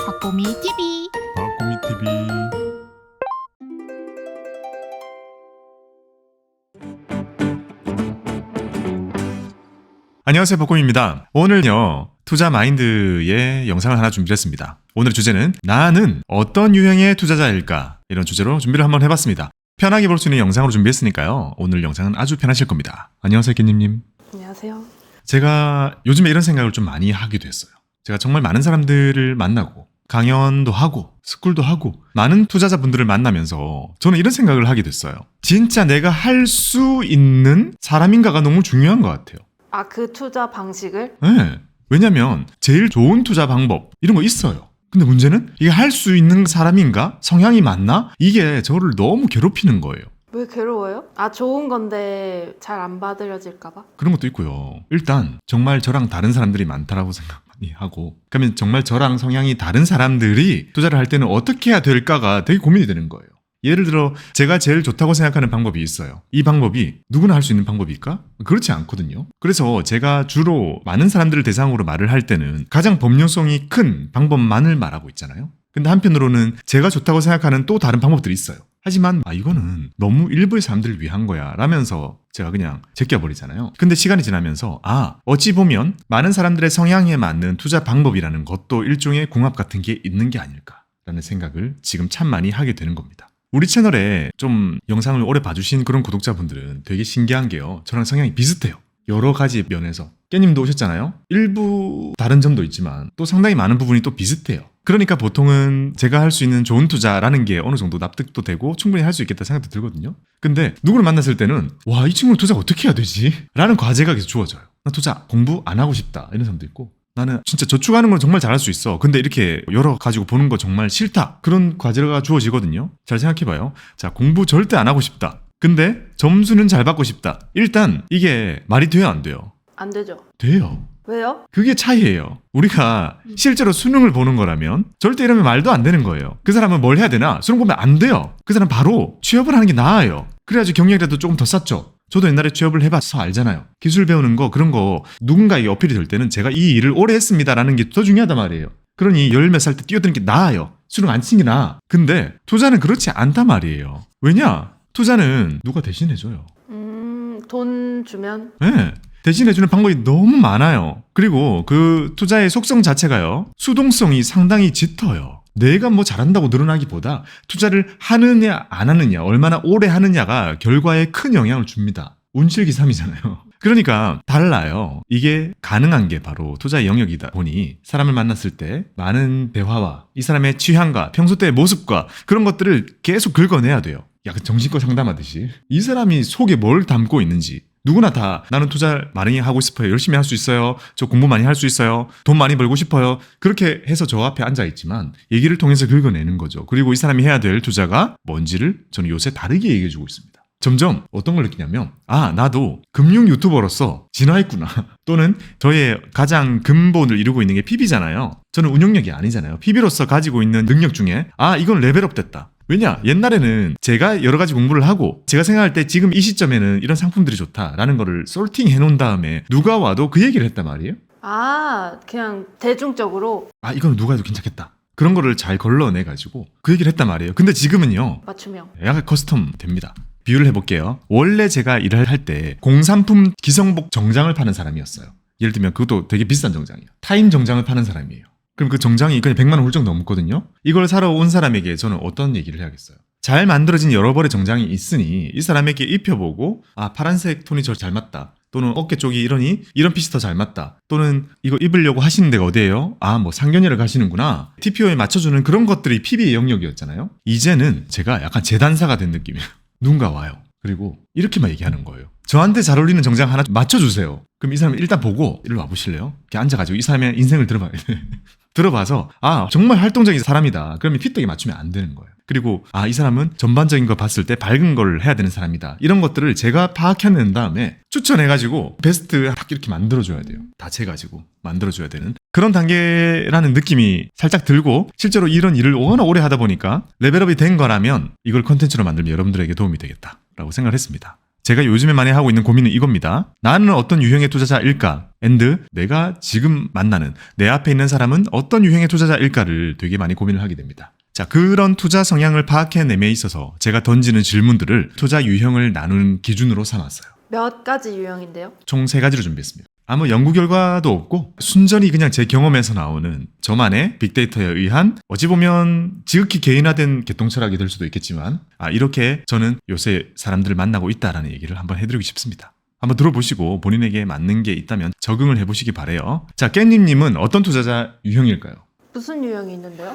박보미 TV. 박보미 TV. 안녕하세요, 박보미입니다. 오늘요 투자 마인드의 영상을 하나 준비했습니다. 오늘 주제는 나는 어떤 유형의 투자자일까, 이런 주제로 준비를 한번 해봤습니다. 편하게 볼 수 있는 영상으로 준비했으니까요, 오늘 영상은 아주 편하실 겁니다. 안녕하세요, 깨님님. 안녕하세요. 제가 요즘에 이런 생각을 좀 많이 하기도 했어요. 제가 정말 많은 사람들을 만나고 강연도 하고 스쿨도 하고 많은 투자자분들을 만나면서 저는 이런 생각을 하게 됐어요. 진짜 내가 할 수 있는 사람인가가 너무 중요한 것 같아요. 아, 그 투자 방식을? 네. 왜냐면 제일 좋은 투자 방법 이런 거 있어요. 근데 문제는 이게 할 수 있는 사람인가? 성향이 맞나? 이게 저를 너무 괴롭히는 거예요. 왜 괴로워요? 아, 좋은 건데 잘 안 받아들여질까봐? 그런 것도 있고요. 일단 정말 저랑 다른 사람들이 많다라고 생각 많이 하고, 그러면 정말 저랑 성향이 다른 사람들이 투자를 할 때는 어떻게 해야 될까가 되게 고민이 되는 거예요. 예를 들어 제가 제일 좋다고 생각하는 방법이 있어요. 이 방법이 누구나 할 수 있는 방법일까? 그렇지 않거든요. 그래서 제가 주로 많은 사람들을 대상으로 말을 할 때는 가장 법률성이 큰 방법만을 말하고 있잖아요. 근데 한편으로는 제가 좋다고 생각하는 또 다른 방법들이 있어요. 하지만 이거는 너무 일부의 사람들을 위한 거야 라면서 제가 그냥 제껴버리잖아요. 근데 시간이 지나면서 어찌 보면 많은 사람들의 성향에 맞는 투자 방법이라는 것도 일종의 궁합 같은 게 있는 게 아닐까라는 생각을 지금 참 많이 하게 되는 겁니다. 우리 채널에 좀 영상을 오래 봐주신 그런 구독자분들은 되게 신기한 게요, 저랑 성향이 비슷해요. 여러 가지 면에서. 깨님도 오셨잖아요. 일부 다른 점도 있지만 또 상당히 많은 부분이 또 비슷해요. 그러니까 보통은 제가 할 수 있는 좋은 투자라는 게 어느 정도 납득도 되고 충분히 할 수 있겠다 생각도 들거든요. 근데 누구를 만났을 때는 이 친구는 투자 어떻게 해야 되지? 라는 과제가 계속 주어져요. 나 투자 공부 안 하고 싶다 이런 사람도 있고, 나는 진짜 저축하는 건 정말 잘할 수 있어. 근데 이렇게 여러 가지고 보는 거 정말 싫다. 그런 과제가 주어지거든요. 잘 생각해봐요. 자, 공부 절대 안 하고 싶다. 근데 점수는 잘 받고 싶다. 일단 이게 말이 돼요, 안 돼요? 안 되죠. 돼요. 왜요? 그게 차이예요. 우리가 실제로 수능을 보는 거라면 절대 이러면 말도 안 되는 거예요. 그 사람은 뭘 해야 되나? 수능 보면 안 돼요. 그 사람 바로 취업을 하는 게 나아요. 그래야지 경력이라도 조금 더 쌓죠. 저도 옛날에 취업을 해봐서 알잖아요. 기술 배우는 거, 그런 거 누군가에게 어필이 될 때는 제가 이 일을 오래 했습니다라는 게 더 중요하단 말이에요. 그러니 열 몇 살 때 뛰어드는 게 나아요. 수능 안 치는 게 나아. 근데 투자는 그렇지 않단 말이에요. 왜냐? 투자는 누가 대신해줘요. 돈 주면? 네. 대신해주는 방법이 너무 많아요. 그리고 그 투자의 속성 자체가요, 수동성이 상당히 짙어요. 내가 뭐 잘한다고 늘어나기보다 투자를 하느냐 안 하느냐, 얼마나 오래 하느냐가 결과에 큰 영향을 줍니다. 운칠기삼이잖아요. 그러니까 달라요. 이게 가능한 게 바로 투자의 영역이다 보니 사람을 만났을 때 많은 대화와 이 사람의 취향과 평소 때의 모습과 그런 것들을 계속 긁어내야 돼요. 약간 정신과 상담하듯이 이 사람이 속에 뭘 담고 있는지. 누구나 다 나는 투자 많이 하고 싶어요, 열심히 할 수 있어요, 저 공부 많이 할 수 있어요, 돈 많이 벌고 싶어요, 그렇게 해서 저 앞에 앉아있지만 얘기를 통해서 긁어내는 거죠. 그리고 이 사람이 해야 될 투자가 뭔지를 저는 요새 다르게 얘기해주고 있습니다. 점점 어떤 걸 느끼냐면 나도 금융 유튜버로서 진화했구나. 또는 저의 가장 근본을 이루고 있는 게 PB잖아요. 저는 운용력이 아니잖아요. PB로서 가지고 있는 능력 중에 이건 레벨업 됐다. 왜냐? 옛날에는 제가 여러 가지 공부를 하고 제가 생각할 때 지금 이 시점에는 이런 상품들이 좋다라는 거를 솔팅 해놓은 다음에 누가 와도 그 얘기를 했단 말이에요. 그냥 대중적으로? 이건 누가 해도 괜찮겠다. 그런 거를 잘 걸러내가지고 그 얘기를 했단 말이에요. 근데 지금은요, 맞춤형. 약간 커스텀 됩니다. 비유를 해볼게요. 원래 제가 일을 할 때 공산품 기성복 정장을 파는 사람이었어요. 예를 들면 그것도 되게 비싼 정장이에요. 타임 정장을 파는 사람이에요. 그럼 그 정장이 그냥 100만 원 훌쩍 넘거든요. 이걸 사러 온 사람에게 저는 어떤 얘기를 해야겠어요? 잘 만들어진 여러 벌의 정장이 있으니 이 사람에게 입혀보고 파란색 톤이 저 잘 맞다, 또는 어깨 쪽이 이러니 이런 핏이 더 잘 맞다, 또는 이거 입으려고 하시는 데가 어디예요? 뭐 상견례를 가시는구나, TPO에 맞춰주는 그런 것들이 PB의 영역이었잖아요. 이제는 제가 약간 재단사가 된 느낌이에요. 누군가 와요. 그리고 이렇게만 얘기하는 거예요. 저한테 잘 어울리는 정장 하나 맞춰주세요. 그럼 이 사람 일단 보고 일로 와보실래요? 이렇게 앉아가지고 이 사람의 인생을 들어봐야 돼. 들어봐서 정말 활동적인 사람이다. 그러면 핏대에 맞추면 안 되는 거예요. 그리고 이 사람은 전반적인 거 봤을 때 밝은 걸 해야 되는 사람이다. 이런 것들을 제가 파악해낸 다음에 추천해가지고 베스트 딱 이렇게 만들어줘야 돼요. 다 재가지고 만들어줘야 되는 그런 단계라는 느낌이 살짝 들고, 실제로 이런 일을 워낙 오래 하다 보니까 레벨업이 된 거라면 이걸 컨텐츠로 만들면 여러분들에게 도움이 되겠다라고 생각을 했습니다. 제가 요즘에 많이 하고 있는 고민은 이겁니다. 나는 어떤 유형의 투자자일까? 내가 지금 만나는 내 앞에 있는 사람은 어떤 유형의 투자자일까를 되게 많이 고민을 하게 됩니다. 자, 그런 투자 성향을 파악해냄에 있어서 제가 던지는 질문들을 투자 유형을 나누는 기준으로 삼았어요. 몇 가지 유형인데요? 총 3가지로 준비했습니다. 아무 연구 결과도 없고 순전히 그냥 제 경험에서 나오는 저만의 빅데이터에 의한 어찌 보면 지극히 개인화된 개똥철학이 될 수도 있겠지만 이렇게 저는 요새 사람들을 만나고 있다라는 얘기를 한번 해드리고 싶습니다. 한번 들어보시고 본인에게 맞는 게 있다면 적응을 해보시기 바래요. 자, 깻님님은 어떤 투자자 유형일까요? 무슨 유형이 있는데요?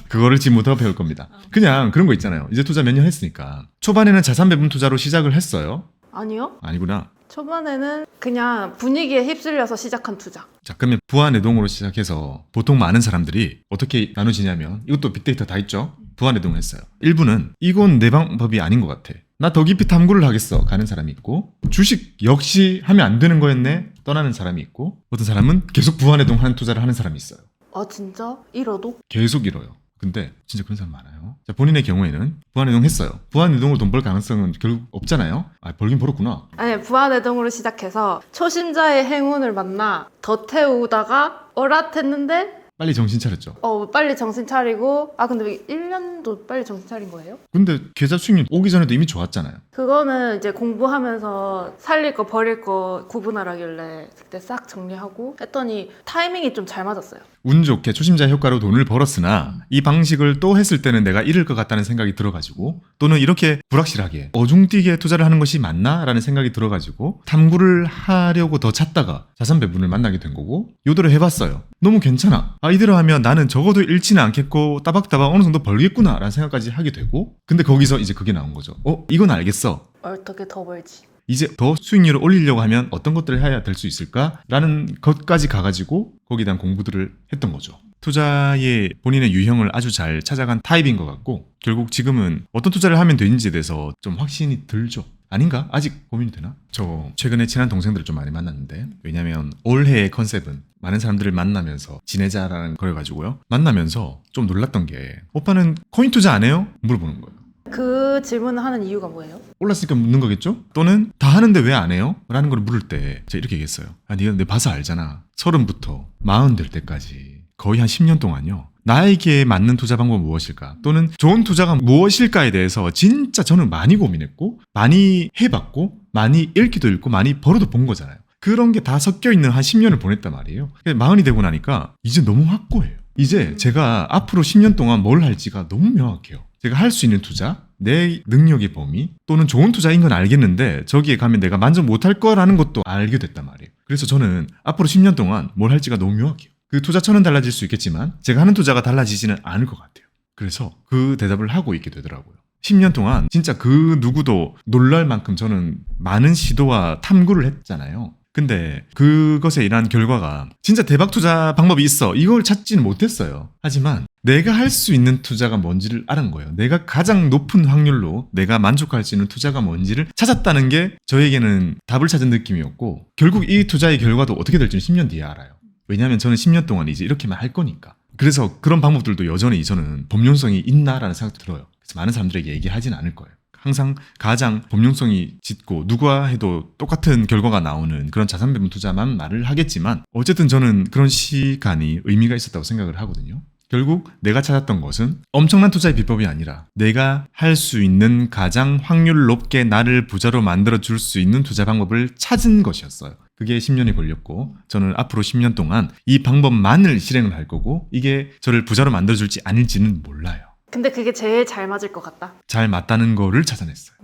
그거를 지금부터 배울 겁니다. 그냥 그런 거 있잖아요. 이제 투자 몇 년 했으니까 초반에는 자산 배분 투자로 시작을 했어요. 아니요. 아니구나. 초반에는 그냥 분위기에 휩쓸려서 시작한 투자. 자, 그러면 부안해동으로 시작해서 보통 많은 사람들이 어떻게 나누지냐면 이것도 빅데이터 다 있죠? 부안해동을 했어요. 일부는 이건 내 방법이 아닌 것 같아. 나 더 깊이 탐구를 하겠어. 가는 사람이 있고 주식 역시 하면 안 되는 거였네. 떠나는 사람이 있고 어떤 사람은 계속 부안해동하는 투자를 하는 사람이 있어요. 아 진짜? 잃어도? 계속 잃어요. 근데 진짜 그런 사람 많아요. 자, 본인의 경우에는 부안해동 했어요. 부안해동으로 돈 벌 가능성은 결국 없잖아요. 벌긴 벌었구나. 아니 부안해동으로 시작해서 초심자의 행운을 만나 더 태우다가 어랏했는데 빨리 정신 차렸죠. 빨리 정신 차리고 근데 왜 1년도 빨리 정신 차린 거예요? 근데 계좌 수익률 오기 전에도 이미 좋았잖아요. 그거는 이제 공부하면서 살릴 거 버릴 거 구분하라길래 그때 싹 정리하고 했더니 타이밍이 좀 잘 맞았어요. 운 좋게 초심자 효과로 돈을 벌었으나 이 방식을 또 했을 때는 내가 잃을 것 같다는 생각이 들어가지고 또는 이렇게 불확실하게 어중뛰게 투자를 하는 것이 맞나? 라는 생각이 들어가지고 탐구를 하려고 더 찾다가 자산 배분을 만나게 된 거고 요대로 해봤어요. 너무 괜찮아. 이대로 하면 나는 적어도 잃지는 않겠고 따박따박 어느 정도 벌겠구나 라는 생각까지 하게 되고 근데 거기서 이제 그게 나온 거죠. 이건 알겠어. 어떻게 더 벌지? 이제 더 수익률을 올리려고 하면 어떤 것들을 해야 될 수 있을까? 라는 것까지 가가지고 거기에 대한 공부들을 했던 거죠. 투자의 본인의 유형을 아주 잘 찾아간 타입인 것 같고 결국 지금은 어떤 투자를 하면 되는지에 대해서 좀 확신이 들죠. 아닌가? 아직 고민이 되나? 저 최근에 친한 동생들을 좀 많이 만났는데 왜냐면 올해의 컨셉은 많은 사람들을 만나면서 지내자라는 걸 가지고요. 만나면서 좀 놀랐던 게 오빠는 코인 투자 안 해요? 물어보는 거예요. 그 질문을 하는 이유가 뭐예요? 올랐으니까 묻는 거겠죠? 또는 다 하는데 왜 안 해요? 라는 걸 물을 때 제가 이렇게 얘기했어요. 네가 내 봐서 알잖아. 30부터 40 될 때까지 거의 한 10년 동안요. 나에게 맞는 투자 방법은 무엇일까? 또는 좋은 투자가 무엇일까에 대해서 진짜 저는 많이 고민했고 많이 해봤고 많이 읽기도 읽고 많이 벌어도 본 거잖아요. 그런 게 다 섞여 있는 한 10년을 보냈단 말이에요. 40이 되고 나니까 이제 너무 확고해요. 이제 제가 앞으로 10년 동안 뭘 할지가 너무 명확해요. 제가 할 수 있는 투자, 내 능력의 범위 또는 좋은 투자인 건 알겠는데 저기에 가면 내가 만족 못할 거라는 것도 알게 됐단 말이에요. 그래서 저는 앞으로 10년 동안 뭘 할지가 너무 명확해요. 그 투자처는 달라질 수 있겠지만 제가 하는 투자가 달라지지는 않을 것 같아요. 그래서 그 대답을 하고 있게 되더라고요. 10년 동안 진짜 그 누구도 놀랄 만큼 저는 많은 시도와 탐구를 했잖아요. 근데 그것에 일한 결과가 진짜 대박 투자 방법이 있어. 이걸 찾지는 못했어요. 하지만 내가 할 수 있는 투자가 뭔지를 알은 거예요. 내가 가장 높은 확률로 내가 만족할 수 있는 투자가 뭔지를 찾았다는 게 저에게는 답을 찾은 느낌이었고 결국 이 투자의 결과도 어떻게 될지는 10년 뒤에 알아요. 왜냐하면 저는 10년 동안 이제 이렇게만 할 거니까. 그래서 그런 방법들도 여전히 저는 범용성이 있나라는 생각도 들어요. 그래서 많은 사람들에게 얘기하지는 않을 거예요. 항상 가장 범용성이 짙고 누가 해도 똑같은 결과가 나오는 그런 자산 배분 투자만 말을 하겠지만 어쨌든 저는 그런 시간이 의미가 있었다고 생각을 하거든요. 결국 내가 찾았던 것은 엄청난 투자의 비법이 아니라 내가 할 수 있는 가장 확률 높게 나를 부자로 만들어줄 수 있는 투자 방법을 찾은 것이었어요. 그게 10년이 걸렸고 저는 앞으로 10년 동안 이 방법만을 실행을 할 거고 이게 저를 부자로 만들어줄지 아닐지는 몰라요. 근데 그게 제일 잘 맞을 것 같다? 잘 맞다는 거를 찾아냈어요.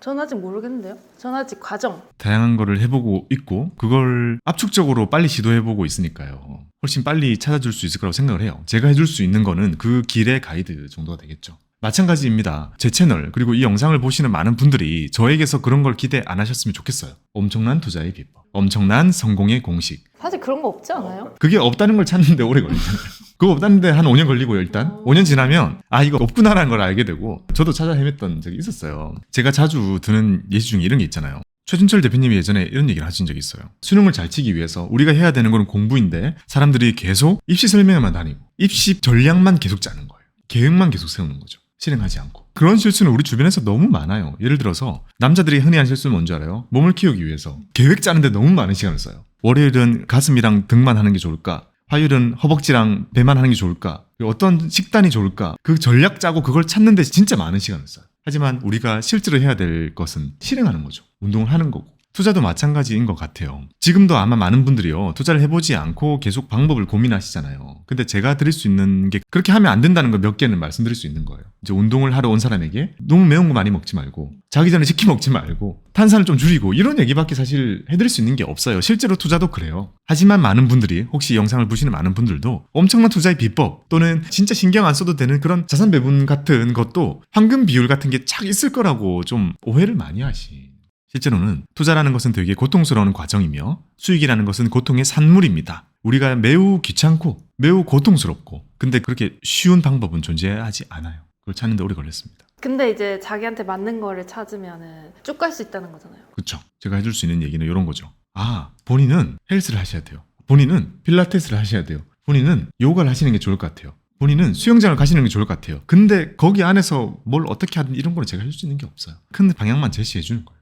전 아직 모르겠는데요? 전 아직 과정. 다양한 거를 해보고 있고 그걸 압축적으로 빨리 시도해보고 있으니까요. 훨씬 빨리 찾아줄 수 있을 거라고 생각을 해요. 제가 해줄 수 있는 거는 그 길의 가이드 정도가 되겠죠. 마찬가지입니다. 제 채널 그리고 이 영상을 보시는 많은 분들이 저에게서 그런 걸 기대 안 하셨으면 좋겠어요. 엄청난 투자의 비법, 엄청난 성공의 공식. 사실 그런 거 없지 않아요? 그게 없다는 걸 찾는데 오래 걸리잖아요. 그거 없다는데 한 5년 걸리고요. 일단 5년 지나면 이거 없구나라는 걸 알게 되고 저도 찾아 헤맸던 적이 있었어요. 제가 자주 드는 예시 중에 이런 게 있잖아요. 최준철 대표님이 예전에 이런 얘기를 하신 적이 있어요. 수능을 잘 치기 위해서 우리가 해야 되는 건 공부인데 사람들이 계속 입시 설명회만 다니고 입시 전략만 계속 짜는 거예요. 계획만 계속 세우는 거죠. 실행하지 않고. 그런 실수는 우리 주변에서 너무 많아요. 예를 들어서 남자들이 흔히 하는 실수는 뭔지 알아요? 몸을 키우기 위해서 계획 짜는데 너무 많은 시간을 써요. 월요일은 가슴이랑 등만 하는 게 좋을까? 화요일은 허벅지랑 배만 하는 게 좋을까? 어떤 식단이 좋을까? 그 전략 짜고 그걸 찾는데 진짜 많은 시간을 써요. 하지만 우리가 실제로 해야 될 것은 실행하는 거죠. 운동을 하는 거고. 투자도 마찬가지인 것 같아요. 지금도 아마 많은 분들이요, 투자를 해보지 않고 계속 방법을 고민하시잖아요. 근데 제가 드릴 수 있는 게 그렇게 하면 안 된다는 거 몇 개는 말씀드릴 수 있는 거예요. 이제 운동을 하러 온 사람에게 너무 매운 거 많이 먹지 말고, 자기 전에 치킨 먹지 말고, 탄산을 좀 줄이고, 이런 얘기밖에 사실 해드릴 수 있는 게 없어요. 실제로 투자도 그래요. 하지만 많은 분들이, 혹시 영상을 보시는 많은 분들도 엄청난 투자의 비법 또는 진짜 신경 안 써도 되는 그런 자산 배분 같은 것도 황금 비율 같은 게 착 있을 거라고 좀 오해를 많이 하시. 실제로는 투자라는 것은 되게 고통스러운 과정이며 수익이라는 것은 고통의 산물입니다. 우리가 매우 귀찮고 매우 고통스럽고 근데 그렇게 쉬운 방법은 존재하지 않아요. 그걸 찾는데 오래 걸렸습니다. 근데 이제 자기한테 맞는 거를 찾으면은 쭉 갈 수 있다는 거잖아요. 그렇죠. 제가 해줄 수 있는 얘기는 이런 거죠. 아, 본인은 헬스를 하셔야 돼요. 본인은 필라테스를 하셔야 돼요. 본인은 요가를 하시는 게 좋을 것 같아요. 본인은 수영장을 가시는 게 좋을 것 같아요. 근데 거기 안에서 뭘 어떻게 하든 이런 거는 제가 해줄 수 있는 게 없어요. 큰 방향만 제시해 주는 거예요.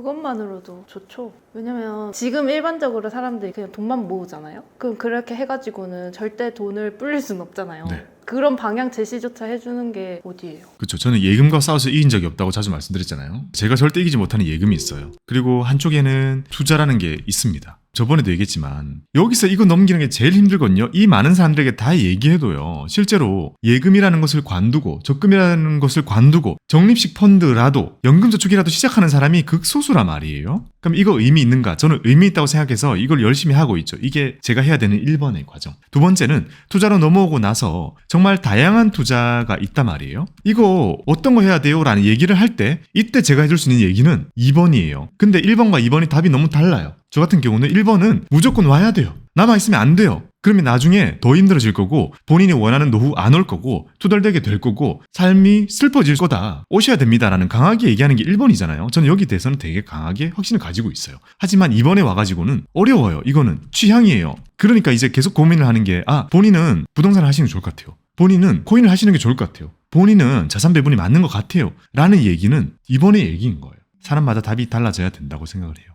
그것만으로도 좋죠. 왜냐면 지금 일반적으로 사람들이 그냥 돈만 모으잖아요. 그럼 그렇게 해가지고는 절대 돈을 불릴 순 없잖아요. 네. 그런 방향 제시조차 해주는 게 어디예요? 그렇죠. 저는 예금과 싸워서 이긴 적이 없다고 자주 말씀드렸잖아요. 제가 절대 이기지 못하는 예금이 있어요. 그리고 한쪽에는 투자라는 게 있습니다. 저번에도 얘기했지만 여기서 이거 넘기는 게 제일 힘들거든요. 이 많은 사람들에게 다 얘기해도요. 실제로 예금이라는 것을 관두고 적금이라는 것을 관두고 적립식 펀드라도 연금저축이라도 시작하는 사람이 극소수란 말이에요. 그럼 이거 의미 있는가? 저는 의미 있다고 생각해서 이걸 열심히 하고 있죠. 이게 제가 해야 되는 1번의 과정. 두 번째는 투자로 넘어오고 나서 정말 다양한 투자가 있단 말이에요. 이거 어떤 거 해야 돼요? 라는 얘기를 할 때 이때 제가 해줄 수 있는 얘기는 2번이에요. 근데 1번과 2번이 답이 너무 달라요. 저 같은 경우는 1번은 무조건 와야 돼요. 남아있으면 안 돼요. 그러면 나중에 더 힘들어질 거고 본인이 원하는 노후 안 올 거고 투덜대게 될 거고 삶이 슬퍼질 거다. 오셔야 됩니다라는 강하게 얘기하는 게 1번이잖아요. 저는 여기 대해서는 되게 강하게 확신을 가지고 있어요. 하지만 2번에 와가지고는 어려워요. 이거는 취향이에요. 그러니까 이제 계속 고민을 하는 게 본인은 부동산을 하시는 게 좋을 것 같아요. 본인은 코인을 하시는 게 좋을 것 같아요. 본인은 자산 배분이 맞는 것 같아요. 라는 얘기는 2번의 얘기인 거예요. 사람마다 답이 달라져야 된다고 생각을 해요.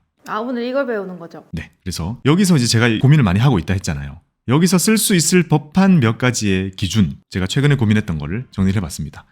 오늘 이걸 배우는 거죠? 네. 그래서 여기서 이제 제가 고민을 많이 하고 있다 했잖아요. 여기서 쓸 수 있을 법한 몇 가지의 기준, 제가 최근에 고민했던 거를 정리를 해봤습니다.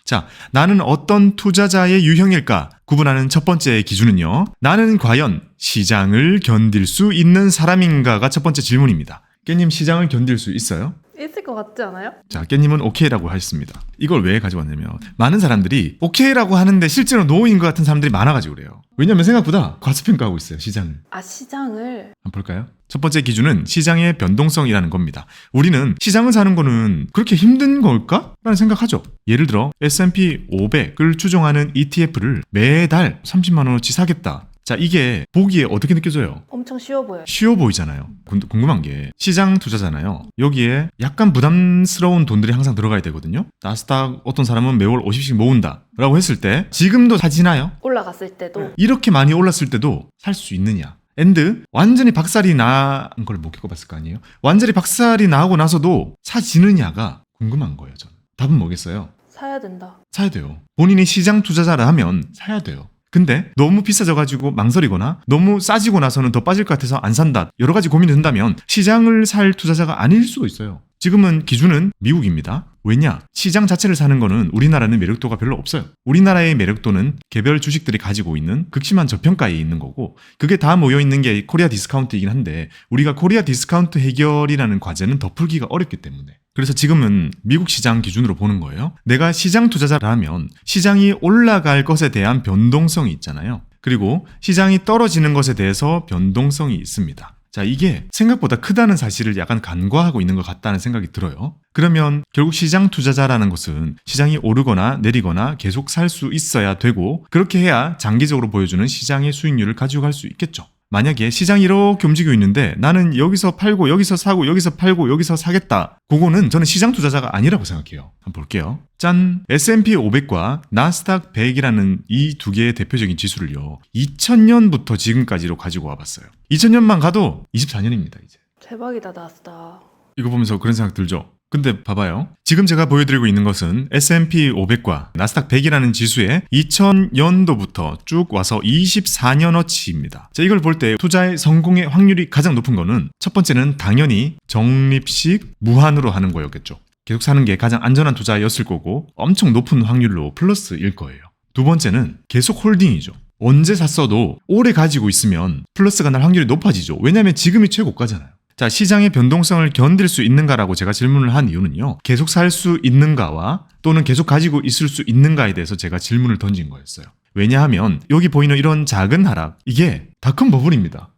자, 나는 어떤 투자자의 유형일까 구분하는 첫 번째 기준은요. 나는 과연 시장을 견딜 수 있는 사람인가가 첫 번째 질문입니다. 깨님 시장을 견딜 수 있어요? 있을 것 같지 않아요? 자, 깨님은 오케이라고 하셨습니다. 이걸 왜 가져왔냐면 많은 사람들이 오케이라고 하는데 실제로 노인 것 같은 사람들이 많아가지고 그래요. 왜냐면 생각보다 과소평가하고 있어요. 시장을. 시장을. 한번 볼까요? 첫 번째 기준은 시장의 변동성이라는 겁니다. 우리는 시장을 사는 거는 그렇게 힘든 걸까? 라는 생각하죠. 예를 들어 S&P 500을 추종하는 ETF를 매달 30만 원어치 사겠다. 자, 이게 보기에 어떻게 느껴져요? 엄청 쉬워 보여요. 쉬워 보이잖아요. 궁금한 게 시장 투자잖아요. 여기에 약간 부담스러운 돈들이 항상 들어가야 되거든요. 나스닥 어떤 사람은 매월 50씩 모은다 라고 했을 때 지금도 사지나요? 올라갔을 때도. 이렇게 많이 올랐을 때도 살 수 있느냐? 앤드 완전히 박살이 난 걸 못 겪어봤을 거 아니에요? 완전히 박살이 나고 나서도 사지느냐가 궁금한 거예요. 저는. 답은 뭐겠어요? 사야 된다. 사야 돼요. 본인이 시장 투자자라면 사야 돼요. 근데 너무 비싸져가지고 망설이거나 너무 싸지고 나서는 더 빠질 것 같아서 안 산다. 여러 가지 고민이 든다면 시장을 살 투자자가 아닐 수도 있어요. 지금은 기준은 미국입니다. 왜냐? 시장 자체를 사는 거는 우리나라는 매력도가 별로 없어요. 우리나라의 매력도는 개별 주식들이 가지고 있는 극심한 저평가에 있는 거고 그게 다 모여있는 게 코리아 디스카운트이긴 한데 우리가 코리아 디스카운트 해결이라는 과제는 더 풀기가 어렵기 때문에 그래서 지금은 미국 시장 기준으로 보는 거예요. 내가 시장 투자자라면 시장이 올라갈 것에 대한 변동성이 있잖아요. 그리고 시장이 떨어지는 것에 대해서 변동성이 있습니다. 자, 이게 생각보다 크다는 사실을 약간 간과하고 있는 것 같다는 생각이 들어요. 그러면 결국 시장 투자자라는 것은 시장이 오르거나 내리거나 계속 살 수 있어야 되고 그렇게 해야 장기적으로 보여주는 시장의 수익률을 가지고 갈 수 있겠죠. 만약에 시장이 이렇게 움직이고 있는데 나는 여기서 팔고 여기서 사고 여기서 팔고 여기서 사겠다. 그거는 저는 시장 투자자가 아니라고 생각해요. 한번 볼게요. 짠! S&P 500과 나스닥 100이라는 이 두 개의 대표적인 지수를요. 2000년부터 지금까지로 가지고 와봤어요. 2000년만 가도 24년입니다. 이제. 대박이다 나스닥. 이거 보면서 그런 생각 들죠? 근데 봐봐요. 지금 제가 보여드리고 있는 것은 S&P 500과 나스닥 100이라는 지수의 2000년도부터 쭉 와서 24년어치입니다. 자, 이걸 볼 때 투자의 성공의 확률이 가장 높은 거는 첫 번째는 당연히 적립식 무한으로 하는 거였겠죠. 계속 사는 게 가장 안전한 투자였을 거고 엄청 높은 확률로 플러스일 거예요. 두 번째는 계속 홀딩이죠. 언제 샀어도 오래 가지고 있으면 플러스가 날 확률이 높아지죠. 왜냐하면 지금이 최고가잖아요. 자, 시장의 변동성을 견딜 수 있는가라고 제가 질문을 한 이유는요. 계속 살 수 있는가와 또는 계속 가지고 있을 수 있는가에 대해서 제가 질문을 던진 거였어요. 왜냐하면 여기 보이는 이런 작은 하락, 이게 다 큰 버블입니다.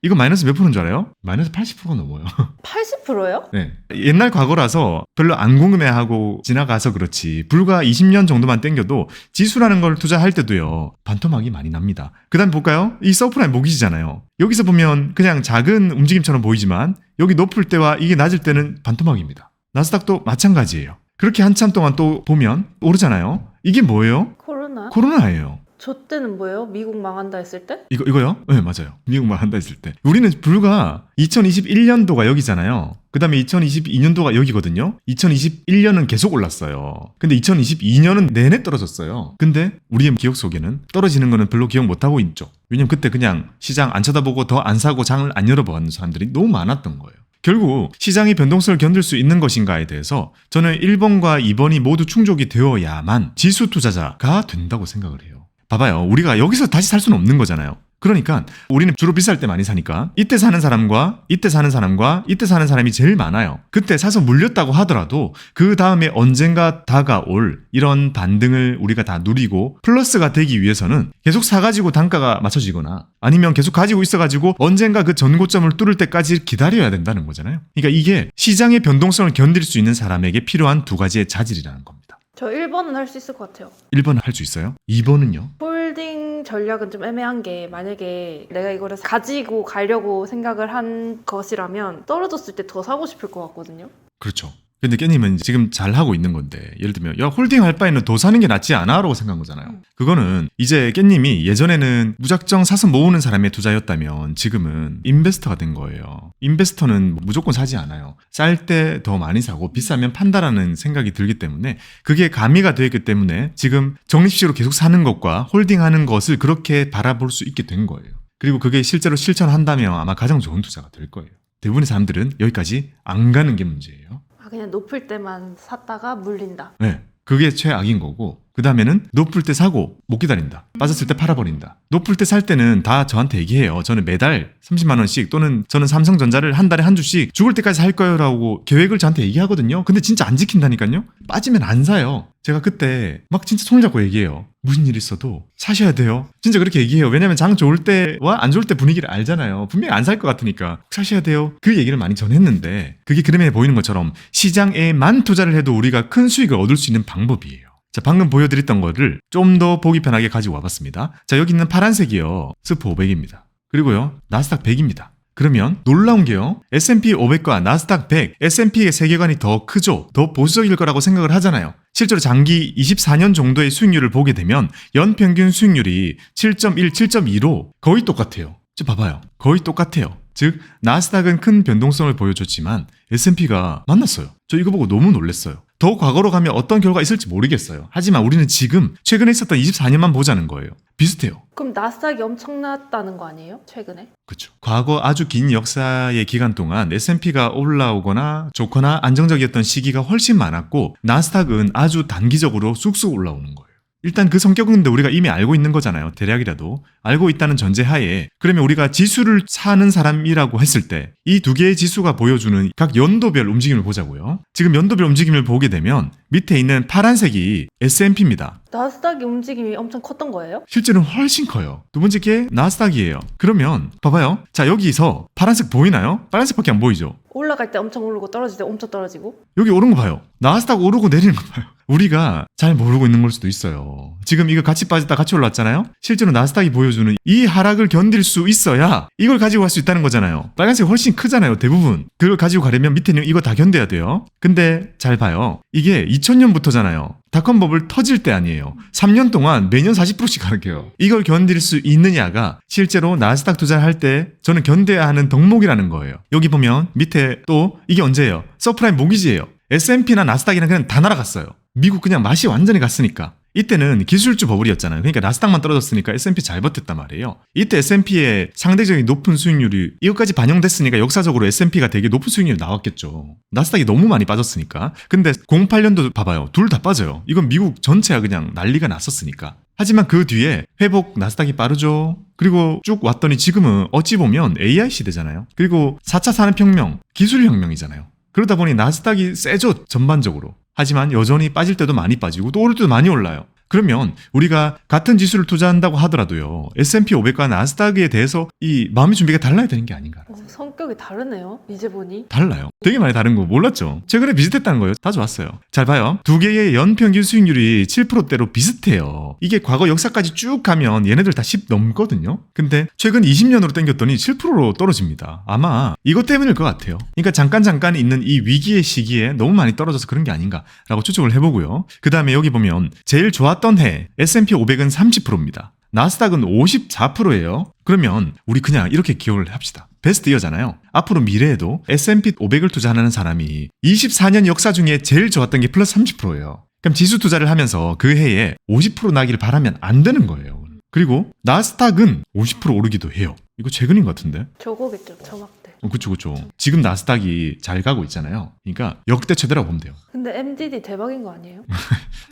이거 마이너스 몇 프로인 줄 알아요? 마이너스 80%가 넘어요. 80%요? 네. 옛날 과거라서 별로 안 궁금해하고 지나가서 그렇지, 불과 20년 정도만 땡겨도 지수라는 걸 투자할 때도요, 반토막이 많이 납니다. 그 다음 볼까요? 이 서프라임 목이시잖아요. 여기서 보면 그냥 작은 움직임처럼 보이지만 여기 높을 때와 이게 낮을 때는 반토막입니다. 나스닥도 마찬가지예요. 그렇게 한참 동안 또 보면 오르잖아요. 이게 뭐예요? 코로나? 코로나예요. 저 때는 뭐예요? 미국 망한다 했을 때? 이거요? 네, 맞아요. 미국만 한다 했을 때. 우리는 불과 2021년도가 여기잖아요. 그 다음에 2022년도가 여기거든요. 2021년은 계속 올랐어요. 근데 2022년은 내내 떨어졌어요. 근데 우리의 기억 속에는 떨어지는 거는 별로 기억 못하고 있죠. 왜냐면 그때 그냥 시장 안 쳐다보고 더 안 사고 장을 안 열어보는 사람들이 너무 많았던 거예요. 결국 시장의 변동성을 견딜 수 있는 것인가에 대해서 저는 1번과 2번이 모두 충족이 되어야만 지수 투자자가 된다고 생각을 해요. 봐봐요. 우리가 여기서 다시 살 수는 없는 거잖아요. 그러니까 우리는 주로 비쌀 때 많이 사니까 이때 사는 사람과 이때 사는 사람과 이때 사는 사람이 제일 많아요. 그때 사서 물렸다고 하더라도 그 다음에 언젠가 다가올 이런 반등을 우리가 다 누리고 플러스가 되기 위해서는 계속 사가지고 단가가 맞춰지거나 아니면 계속 가지고 있어가지고 언젠가 그 전고점을 뚫을 때까지 기다려야 된다는 거잖아요. 그러니까 이게 시장의 변동성을 견딜 수 있는 사람에게 필요한 두 가지의 자질이라는 겁니다. 저 1번은 할 수 있을 것 같아요. 1번은 할 수 있어요? 2번은요? 홀딩 전략은 좀 애매한 게, 만약에 내가 이거를 가지고 가려고 생각을 한 것이라면 떨어졌을 때 더 사고 싶을 것 같거든요. 그렇죠. 근데 깨님은 지금 잘 하고 있는 건데, 예를 들면 야, 홀딩 할 바에는 더 사는 게 낫지 않아? 라고 생각한 거잖아요. 그거는 이제 깨님이 예전에는 무작정 사서 모으는 사람의 투자였다면 지금은 인베스터가 된 거예요. 인베스터는 무조건 사지 않아요. 쌀 때 더 많이 사고 비싸면 판다라는 생각이 들기 때문에 그게 가미가 되었기 때문에 지금 적립식으로 계속 사는 것과 홀딩하는 것을 그렇게 바라볼 수 있게 된 거예요. 그리고 그게 실제로 실천한다면 아마 가장 좋은 투자가 될 거예요. 대부분의 사람들은 여기까지 안 가는 게 문제예요. 그냥 높을 때만 샀다가 물린다. 네, 그게 최악인 거고, 그 다음에는 높을 때 사고 못 기다린다. 빠졌을 때 팔아버린다. 높을 때 살 때는 다 저한테 얘기해요. 저는 매달 30만 원씩, 또는 저는 삼성전자를 한 달에 한 주씩 죽을 때까지 살 거예요 라고 계획을 저한테 얘기하거든요. 근데 진짜 안 지킨다니까요. 빠지면 안 사요. 제가 그때 막 진짜 손을 잡고 얘기해요. 무슨 일 있어도 사셔야 돼요. 진짜 그렇게 얘기해요. 왜냐면 장 좋을 때와 안 좋을 때 분위기를 알잖아요. 분명히 안 살 것 같으니까 사셔야 돼요. 그 얘기를 많이 전했는데 그게 그림에 보이는 것처럼 시장에만 투자를 해도 우리가 큰 수익을 얻을 수 있는 방법이에요. 자, 방금 보여드렸던 거를 좀 더 보기 편하게 가지고 와봤습니다. 자, 여기 있는 파란색이요, 스프 500입니다. 그리고요, 나스닥 100입니다. 그러면 놀라운 게요, S&P 500과 나스닥 100, S&P의 세계관이 더 크죠. 더 보수적일 거라고 생각을 하잖아요. 실제로 장기 24년 정도의 수익률을 보게 되면 연평균 수익률이 7.1, 7.2로 거의 똑같아요. 저 봐봐요. 거의 똑같아요. 즉 나스닥은 큰 변동성을 보여줬지만 S&P가 만났어요. 저 이거 보고 너무 놀랐어요. 더 과거로 가면 어떤 결과가 있을지 모르겠어요. 하지만 우리는 지금 최근에 있었던 24년만 보자는 거예요. 비슷해요. 그럼 나스닥이 엄청났다는 거 아니에요? 최근에? 그렇죠. 과거 아주 긴 역사의 기간 동안 S&P가 올라오거나 좋거나 안정적이었던 시기가 훨씬 많았고, 나스닥은 아주 단기적으로 쑥쑥 올라오는 거예요. 일단 그 성격은 근데 우리가 이미 알고 있는 거잖아요. 대략이라도 알고 있다는 전제하에, 그러면 우리가 지수를 사는 사람이라고 했을 때 이 두 개의 지수가 보여주는 각 연도별 움직임을 보자고요. 지금 연도별 움직임을 보게 되면 밑에 있는 파란색이 S&P입니다. 나스닥의 움직임이 엄청 컸던 거예요? 실제로는 훨씬 커요. 두 번째 게 나스닥이에요. 그러면 봐봐요. 자, 여기서 파란색 보이나요? 빨간색밖에 안 보이죠? 올라갈 때 엄청 오르고 떨어질 때 엄청 떨어지고. 여기 오른 거 봐요. 나스닥 오르고 내리는 거 봐요. 우리가 잘 모르고 있는 걸 수도 있어요. 지금 이거 같이 빠졌다 같이 올랐잖아요. 실제로 나스닥이 보여주는 이 하락을 견딜 수 있어야 이걸 가지고 갈 수 있다는 거잖아요. 빨간색이 훨씬 크잖아요. 대부분. 그걸 가지고 가려면 밑에는 이거 다 견뎌야 돼요. 근데 잘 봐요. 이게 2000년부터잖아요. 닷컴 버블 터질 때 아니에요. 3년 동안 매년 40%씩 하락해요. 이걸 견딜 수 있느냐가 실제로 나스닥 투자를 할 때 저는 견뎌야 하는 덕목이라는 거예요. 여기 보면 밑에 또 이게 언제예요? 서프라임 모기지예요. S&P나 나스닥이랑 그냥 다 날아갔어요. 미국 그냥 맛이 완전히 갔으니까. 이때는 기술주 버블이었잖아요. 그러니까 나스닥만 떨어졌으니까 S&P 잘 버텼단 말이에요. 이때 S&P의 상대적인 높은 수익률이 이것까지 반영됐으니까 역사적으로 S&P가 되게 높은 수익률이 나왔겠죠. 나스닥이 너무 많이 빠졌으니까. 근데 08년도 봐봐요. 둘 다 빠져요. 이건 미국 전체가 그냥 난리가 났었으니까. 하지만 그 뒤에 회복 나스닥이 빠르죠. 그리고 쭉 왔더니 지금은 어찌 보면 AI 시대잖아요. 그리고 4차 산업혁명, 기술혁명이잖아요. 그러다 보니 나스닥이 세죠, 전반적으로. 하지만 여전히 빠질 때도 많이 빠지고 또 오를 때도 많이 올라요. 그러면 우리가 같은 지수를 투자한다고 하더라도요. S&P 500과 나스닥에 대해서 이 마음의 준비가 달라야 되는 게 아닌가. 성격이 다르네요. 이제 보니. 달라요. 되게 많이 다른 거 몰랐죠. 최근에 비슷했다는 거예요. 다 좋았어요. 잘 봐요. 두 개의 연평균 수익률이 7%대로 비슷해요. 이게 과거 역사까지 쭉 가면 얘네들 다 10 넘거든요. 근데 최근 20년으로 당겼더니 7%로 떨어집니다. 아마 이것 때문일 것 같아요. 그러니까 잠깐 있는 이 위기의 시기에 너무 많이 떨어져서 그런 게 아닌가라고 추측을 해보고요. 그 다음에 여기 보면 제일 좋았던 해 S&P 500은 30%입니다. 나스닥은 54%예요. 그러면 우리 그냥 이렇게 기억을 합시다. 베스트 이어잖아요. 앞으로 미래에도 S&P 500을 투자하는 사람이 24년 역사 중에 제일 좋았던 게 플러스 30%예요. 그럼 지수 투자를 하면서 그 해에 50% 나기를 바라면 안 되는 거예요. 그리고 나스닥은 50% 오르기도 해요. 이거 최근인 것 같은데? 저거겠죠. 저막대. 그쵸. 지금 나스닥이 잘 가고 있잖아요. 그러니까 역대 최대라고 보면 돼요. 근데 MDD 대박인 거 아니에요?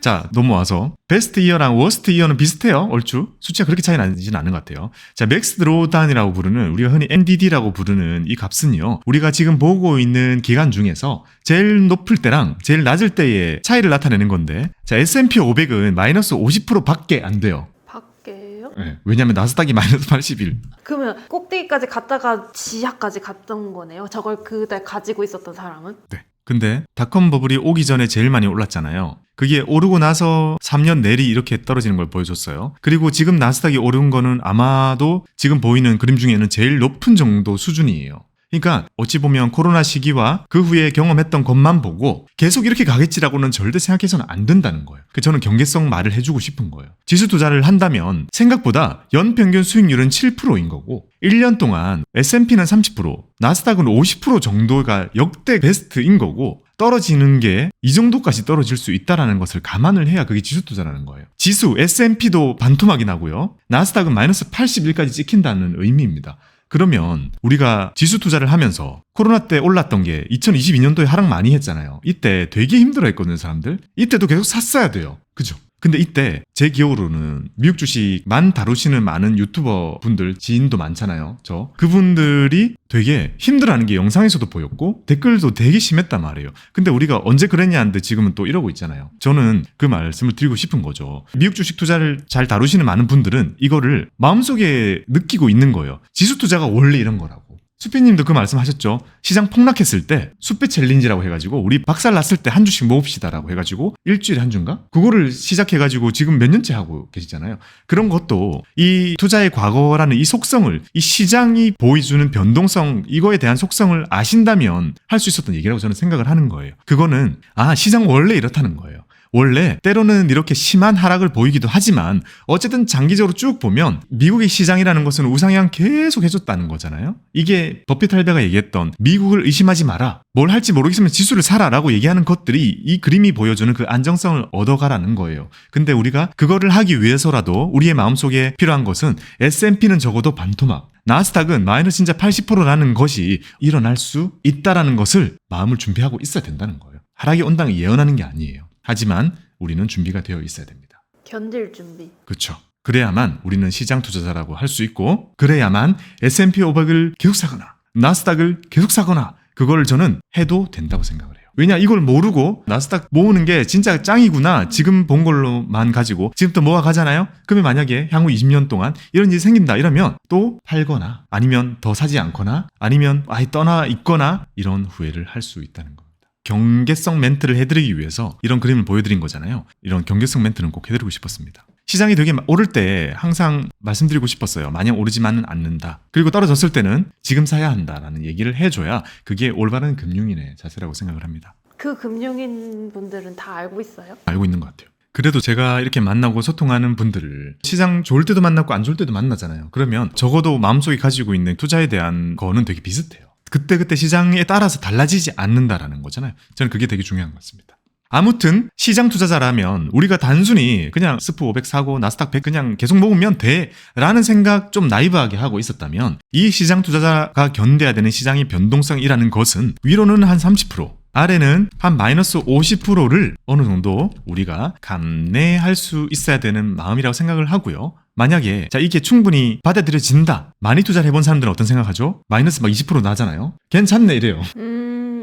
자, 넘어와서 베스트 이어랑 워스트 이어는 비슷해요. 얼추. 수치가 그렇게 차이 나지는 않는 것 같아요. 자, 맥스 드로우다운이라고 부르는, 우리가 흔히 MDD라고 부르는 이 값은요. 우리가 지금 보고 있는 기간 중에서 제일 높을 때랑 제일 낮을 때의 차이를 나타내는 건데, 자, S&P 500은 마이너스 50%밖에 안 돼요. 밖에요? 네, 왜냐면 나스닥이 마이너스 81. 그러면 꼭대기까지 갔다가 지하까지 갔던 거네요. 저걸 그때 가지고 있었던 사람은? 네. 근데 닷컴 버블이 오기 전에 제일 많이 올랐잖아요. 그게 오르고 나서 3년 내리 이렇게 떨어지는 걸 보여줬어요. 그리고 지금 나스닥이 오른 거는 아마도 지금 보이는 그림 중에는 제일 높은 정도 수준이에요. 그러니까 어찌 보면 코로나 시기와 그 후에 경험했던 것만 보고 계속 이렇게 가겠지라고는 절대 생각해서는 안 된다는 거예요. 저는 경계성 말을 해주고 싶은 거예요. 지수 투자를 한다면 생각보다 연평균 수익률은 7%인 거고 1년 동안 S&P는 30%, 나스닥은 50% 정도가 역대 베스트인 거고 떨어지는 게 이 정도까지 떨어질 수 있다는 것을 감안을 해야 그게 지수 투자라는 거예요. 지수 S&P도 반토막이 나고요. 나스닥은 마이너스 81까지 찍힌다는 의미입니다. 그러면 우리가 지수 투자를 하면서 코로나 때 올랐던 게 2022년도에 하락 많이 했잖아요. 이때 되게 힘들어했거든요, 사람들. 이때도 계속 샀어야 돼요. 그죠? 근데 이때 제 기억으로는 미국 주식만 다루시는 많은 유튜버 분들, 지인도 많잖아요. 그분들이 되게 힘들어하는 게 영상에서도 보였고 댓글도 되게 심했단 말이에요. 근데 우리가 언제 그랬냐 하는데 지금은 또 이러고 있잖아요. 저는 그 말씀을 드리고 싶은 거죠. 미국 주식 투자를 잘 다루시는 많은 분들은 이거를 마음속에 느끼고 있는 거예요. 지수 투자가 원래 이런 거라고. 수피님도 그 말씀하셨죠. 시장 폭락했을 때 수배 챌린지라고 해가지고 우리 박살 났을 때 한 주씩 모읍시다라고 해가지고 일주일에 한 주인가? 그거를 시작해가지고 지금 몇 년째 하고 계시잖아요. 그런 것도 이 투자의 과거라는 이 속성을, 이 시장이 보여주는 변동성, 이거에 대한 속성을 아신다면 할 수 있었던 얘기라고 저는 생각을 하는 거예요. 그거는 시장 원래 이렇다는 거예요. 원래 때로는 이렇게 심한 하락을 보이기도 하지만 어쨌든 장기적으로 쭉 보면 미국의 시장이라는 것은 우상향 계속 해줬다는 거잖아요. 이게 버핏 할배가 얘기했던 미국을 의심하지 마라, 뭘 할지 모르겠으면 지수를 사라라고 얘기하는 것들이 이 그림이 보여주는 그 안정성을 얻어가라는 거예요. 근데 우리가 그거를 하기 위해서라도 우리의 마음속에 필요한 것은 S&P는 적어도 반토막, 나스닥은 마이너스 진짜 80%라는 것이 일어날 수 있다라는 것을 마음을 준비하고 있어야 된다는 거예요. 하락이 온다는 예언하는 게 아니에요. 하지만 우리는 준비가 되어 있어야 됩니다. 견딜 준비. 그렇죠. 그래야만 우리는 시장 투자자라고 할 수 있고, 그래야만 S&P 500을 계속 사거나 나스닥을 계속 사거나 그걸 저는 해도 된다고 생각을 해요. 왜냐, 이걸 모르고 나스닥 모으는 게 진짜 짱이구나, 지금 본 걸로만 가지고 지금부터 모아가잖아요. 그러면 만약에 향후 20년 동안 이런 일이 생긴다 이러면 또 팔거나 아니면 더 사지 않거나 아니면 아예 떠나 있거나 이런 후회를 할 수 있다는 겁니다. 경계성 멘트를 해드리기 위해서 이런 그림을 보여드린 거잖아요. 이런 경계성 멘트는 꼭 해드리고 싶었습니다. 시장이 되게 오를 때 항상 말씀드리고 싶었어요. 마냥 오르지만은 않는다. 그리고 떨어졌을 때는 지금 사야 한다라는 얘기를 해줘야 그게 올바른 금융인의 자세라고 생각을 합니다. 그 금융인 분들은 다 알고 있어요? 알고 있는 것 같아요. 그래도 제가 이렇게 만나고 소통하는 분들을 시장 좋을 때도 만나고 안 좋을 때도 만나잖아요. 그러면 적어도 마음속에 가지고 있는 투자에 대한 거는 되게 비슷해요. 그때그때 시장에 따라서 달라지지 않는다라는 거잖아요. 저는 그게 되게 중요한 것 같습니다. 아무튼 시장 투자자라면 우리가 단순히 그냥 스프 500 사고 나스닥 100 그냥 계속 모으면 돼 라는 생각 좀 나이브하게 하고 있었다면 이 시장 투자자가 견뎌야 되는 시장의 변동성이라는 것은 위로는 한 30%, 아래는 한 마이너스 50%를 어느 정도 우리가 감내할 수 있어야 되는 마음이라고 생각을 하고요. 만약에 자 이게 충분히 받아들여진다. 많이 투자를 해본 사람들은 어떤 생각하죠? 마이너스 막 20% 나잖아요. 괜찮네 이래요.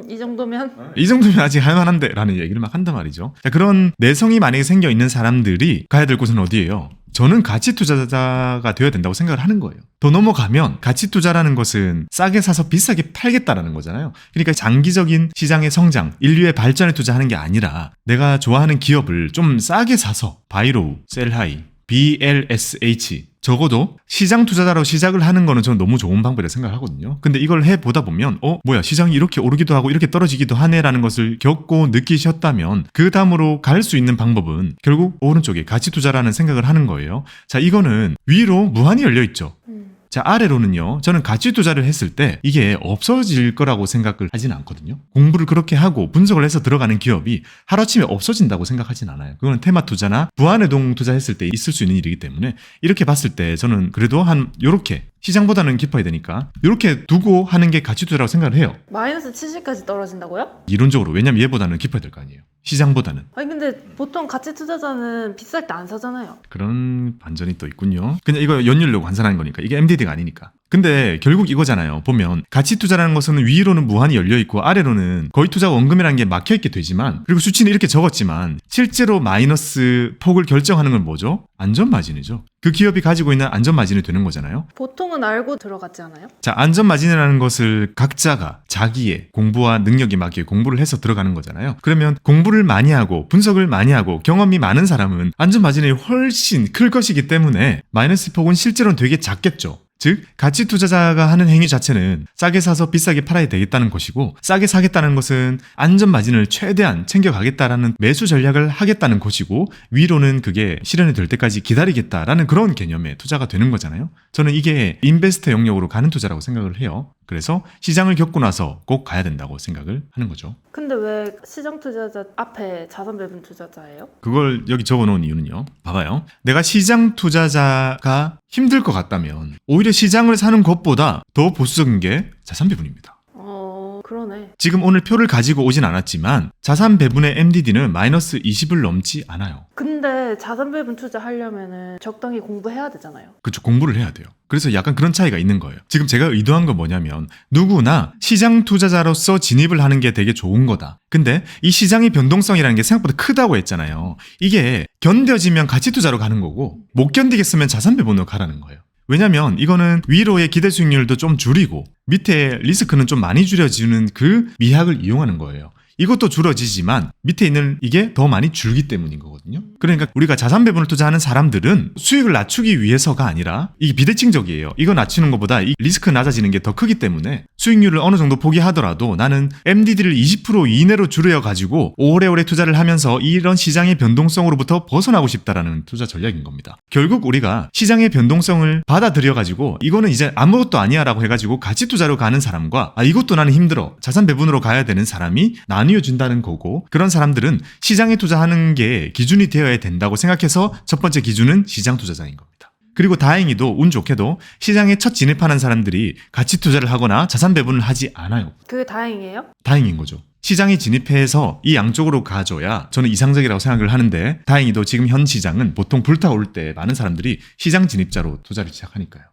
이 정도면? 이 정도면 아직 할만한데 라는 얘기를 막 한단 말이죠. 자, 그런 내성이 만약에 생겨 있는 사람들이 가야 될 곳은 어디예요? 저는 가치 투자자가 되어야 된다고 생각을 하는 거예요. 더 넘어가면 가치 투자라는 것은 싸게 사서 비싸게 팔겠다라는 거잖아요. 그러니까 장기적인 시장의 성장, 인류의 발전에 투자하는 게 아니라 내가 좋아하는 기업을 좀 싸게 사서 바이로우, 셀하이, BLSH 적어도 시장 투자자로 시작을 하는 거는 저는 너무 좋은 방법이라고 생각을 하거든요. 근데 이걸 해보다 보면 뭐야 시장이 이렇게 오르기도 하고 이렇게 떨어지기도 하네라는 것을 겪고 느끼셨다면 그 다음으로 갈 수 있는 방법은 결국 오른쪽에 가치 투자라는 생각을 하는 거예요. 자 이거는 위로 무한히 열려있죠. 자 아래로는요 저는 가치 투자를 했을 때 이게 없어질 거라고 생각을 하진 않거든요. 공부를 그렇게 하고 분석을 해서 들어가는 기업이 하루아침에 없어진다고 생각하진 않아요. 그건 테마 투자나 부안해동 투자했을 때 있을 수 있는 일이기 때문에 이렇게 봤을 때 저는 그래도 한 요렇게 시장보다는 깊어야 되니까 이렇게 두고 하는 게 가치 투자라고 생각을 해요. 마이너스 70까지 떨어진다고요? 이론적으로. 왜냐면 얘보다는 깊어야 될 거 아니에요. 시장보다는. 아니 근데 보통 가치 투자자는 비쌀 때 안 사잖아요. 그런 반전이 또 있군요. 그냥 이거 연율로 환산하는 거니까. 이게 MDD가 아니니까. 근데 결국 이거잖아요. 보면 가치 투자라는 것은 위로는 무한히 열려있고 아래로는 거의 투자 원금이라는 게 막혀있게 되지만 그리고 수치는 이렇게 적었지만 실제로 마이너스 폭을 결정하는 건 뭐죠? 안전마진이죠. 그 기업이 가지고 있는 안전마진이 되는 거잖아요. 보통은 알고 들어갔지 않아요? 자, 안전마진이라는 것을 각자가 자기의 공부와 능력에 맞게 공부를 해서 들어가는 거잖아요. 그러면 공부를 많이 하고 분석을 많이 하고 경험이 많은 사람은 안전마진이 훨씬 클 것이기 때문에 마이너스 폭은 실제로는 되게 작겠죠. 즉 가치 투자자가 하는 행위 자체는 싸게 사서 비싸게 팔아야 되겠다는 것이고 싸게 사겠다는 것은 안전 마진을 최대한 챙겨가겠다라는 매수 전략을 하겠다는 것이고 위로는 그게 실현이 될 때까지 기다리겠다라는 그런 개념의 투자가 되는 거잖아요. 저는 이게 인베스터 영역으로 가는 투자라고 생각을 해요. 그래서 시장을 겪고 나서 꼭 가야 된다고 생각을 하는 거죠. 근데 왜 시장 투자자 앞에 자산 배분 투자자예요? 그걸 여기 적어놓은 이유는요. 봐봐요. 내가 시장 투자자가 힘들 것 같다면 오히려 시장을 사는 것보다 더 보수적인 게 자산 배분입니다. 그러네. 지금 오늘 표를 가지고 오진 않았지만 자산 배분의 MDD는 마이너스 20을 넘지 않아요. 근데 자산 배분 투자하려면은 적당히 공부해야 되잖아요. 그렇죠. 공부를 해야 돼요. 그래서 약간 그런 차이가 있는 거예요. 지금 제가 의도한 건 뭐냐면 누구나 시장 투자자로서 진입을 하는 게 되게 좋은 거다. 근데 이 시장의 변동성이라는 게 생각보다 크다고 했잖아요. 이게 견뎌지면 가치 투자로 가는 거고 못 견디겠으면 자산 배분으로 가라는 거예요. 왜냐면 이거는 위로의 기대 수익률도 좀 줄이고 밑에 리스크는 좀 많이 줄여지는 그 미학을 이용하는 거예요. 이것도 줄어지지만 밑에 있는 이게 더 많이 줄기 때문인 거거든요. 그러니까 우리가 자산 배분을 투자하는 사람들은 수익을 낮추기 위해서가 아니라 이게 비대칭적이에요. 이거 낮추는 것보다 이 리스크 낮아지는 게 더 크기 때문에 수익률을 어느 정도 포기하더라도 나는 MDD를 20% 이내로 줄여가지고 오래오래 투자를 하면서 이런 시장의 변동성으로부터 벗어나고 싶다라는 투자 전략인 겁니다. 결국 우리가 시장의 변동성을 받아들여가지고 이거는 이제 아무것도 아니야 라고 해가지고 가치 투자로 가는 사람과 이것도 나는 힘들어 자산 배분으로 가야 되는 사람이 나뉘어진다는 거고 그런 사람들은 시장에 투자하는 게 기준이 되어야 된다고 생각해서 첫 번째 기준은 시장 투자자인 겁니다. 그리고 다행히도 운 좋게도 시장에 첫 진입하는 사람들이 가치 투자를 하거나 자산 배분을 하지 않아요. 그게 다행이에요? 다행인 거죠. 시장에 진입해서 이 양쪽으로 가줘야 저는 이상적이라고 생각을 하는데 다행히도 지금 현 시장은 보통 불타올 때 많은 사람들이 시장 진입자로 투자를 시작하니까요.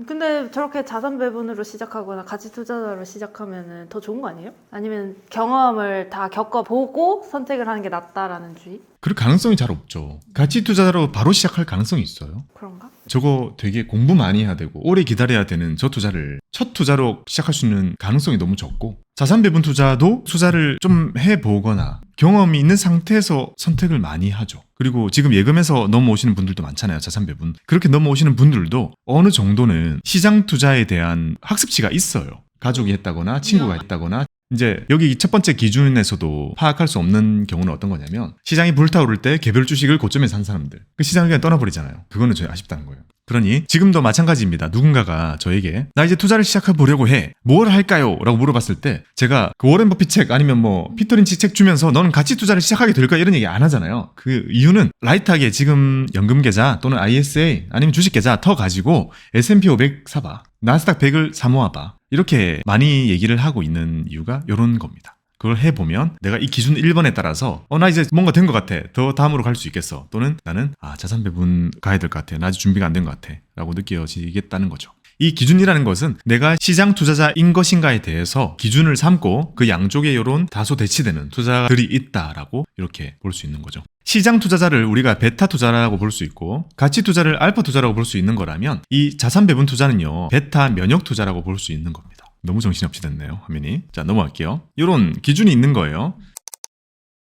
근데 저렇게 자산 배분으로 시작하거나 가치 투자자로 시작하면 더 좋은 거 아니에요? 아니면 경험을 다 겪어보고 선택을 하는 게 낫다라는 주의? 그럴 가능성이 잘 없죠. 가치 투자자로 바로 시작할 가능성이 있어요. 그런가? 저거 되게 공부 많이 해야 되고 오래 기다려야 되는 저 투자를 첫 투자로 시작할 수 있는 가능성이 너무 적고 자산 배분 투자도 투자를 좀 해보거나 경험이 있는 상태에서 선택을 많이 하죠. 그리고 지금 예금에서 넘어오시는 분들도 많잖아요. 자산 배분. 그렇게 넘어오시는 분들도 어느 정도는 시장 투자에 대한 학습치가 있어요. 가족이 했다거나 친구가 했다거나 이제 여기 첫 번째 기준에서도 파악할 수 없는 경우는 어떤 거냐면 시장이 불타오를 때 개별 주식을 고점에 산 사람들 그 시장을 그냥 떠나버리잖아요. 그거는 저희 아쉽다는 거예요. 그러니 지금도 마찬가지입니다. 누군가가 저에게 나 이제 투자를 시작해보려고 해. 뭘 할까요? 라고 물어봤을 때 제가 그 워렌 버핏 책 아니면 뭐 피터 린치 책 주면서 너는 같이 투자를 시작하게 될까? 이런 얘기 안 하잖아요. 그 이유는 라이트하게 지금 연금 계좌 또는 ISA 아니면 주식 계좌 터 가지고 S&P 500 사봐. 나스닥 100을 사모아봐. 이렇게 많이 얘기를 하고 있는 이유가 이런 겁니다. 그걸 해보면 내가 이 기준 1번에 따라서 나 이제 뭔가 된 것 같아. 더 다음으로 갈 수 있겠어. 또는 나는 자산 배분 가야 될 것 같아. 나 아직 준비가 안 된 것 같아. 라고 느껴지겠다는 거죠. 이 기준이라는 것은 내가 시장 투자자인 것인가에 대해서 기준을 삼고 그 양쪽에 이런 다소 대치되는 투자들이 있다라고 이렇게 볼 수 있는 거죠. 시장 투자자를 우리가 베타 투자라고 볼 수 있고 가치 투자를 알파 투자라고 볼 수 있는 거라면 이 자산 배분 투자는요. 베타 면역 투자라고 볼 수 있는 겁니다. 너무 정신없이 됐네요. 화면이. 자, 넘어갈게요. 이런 기준이 있는 거예요.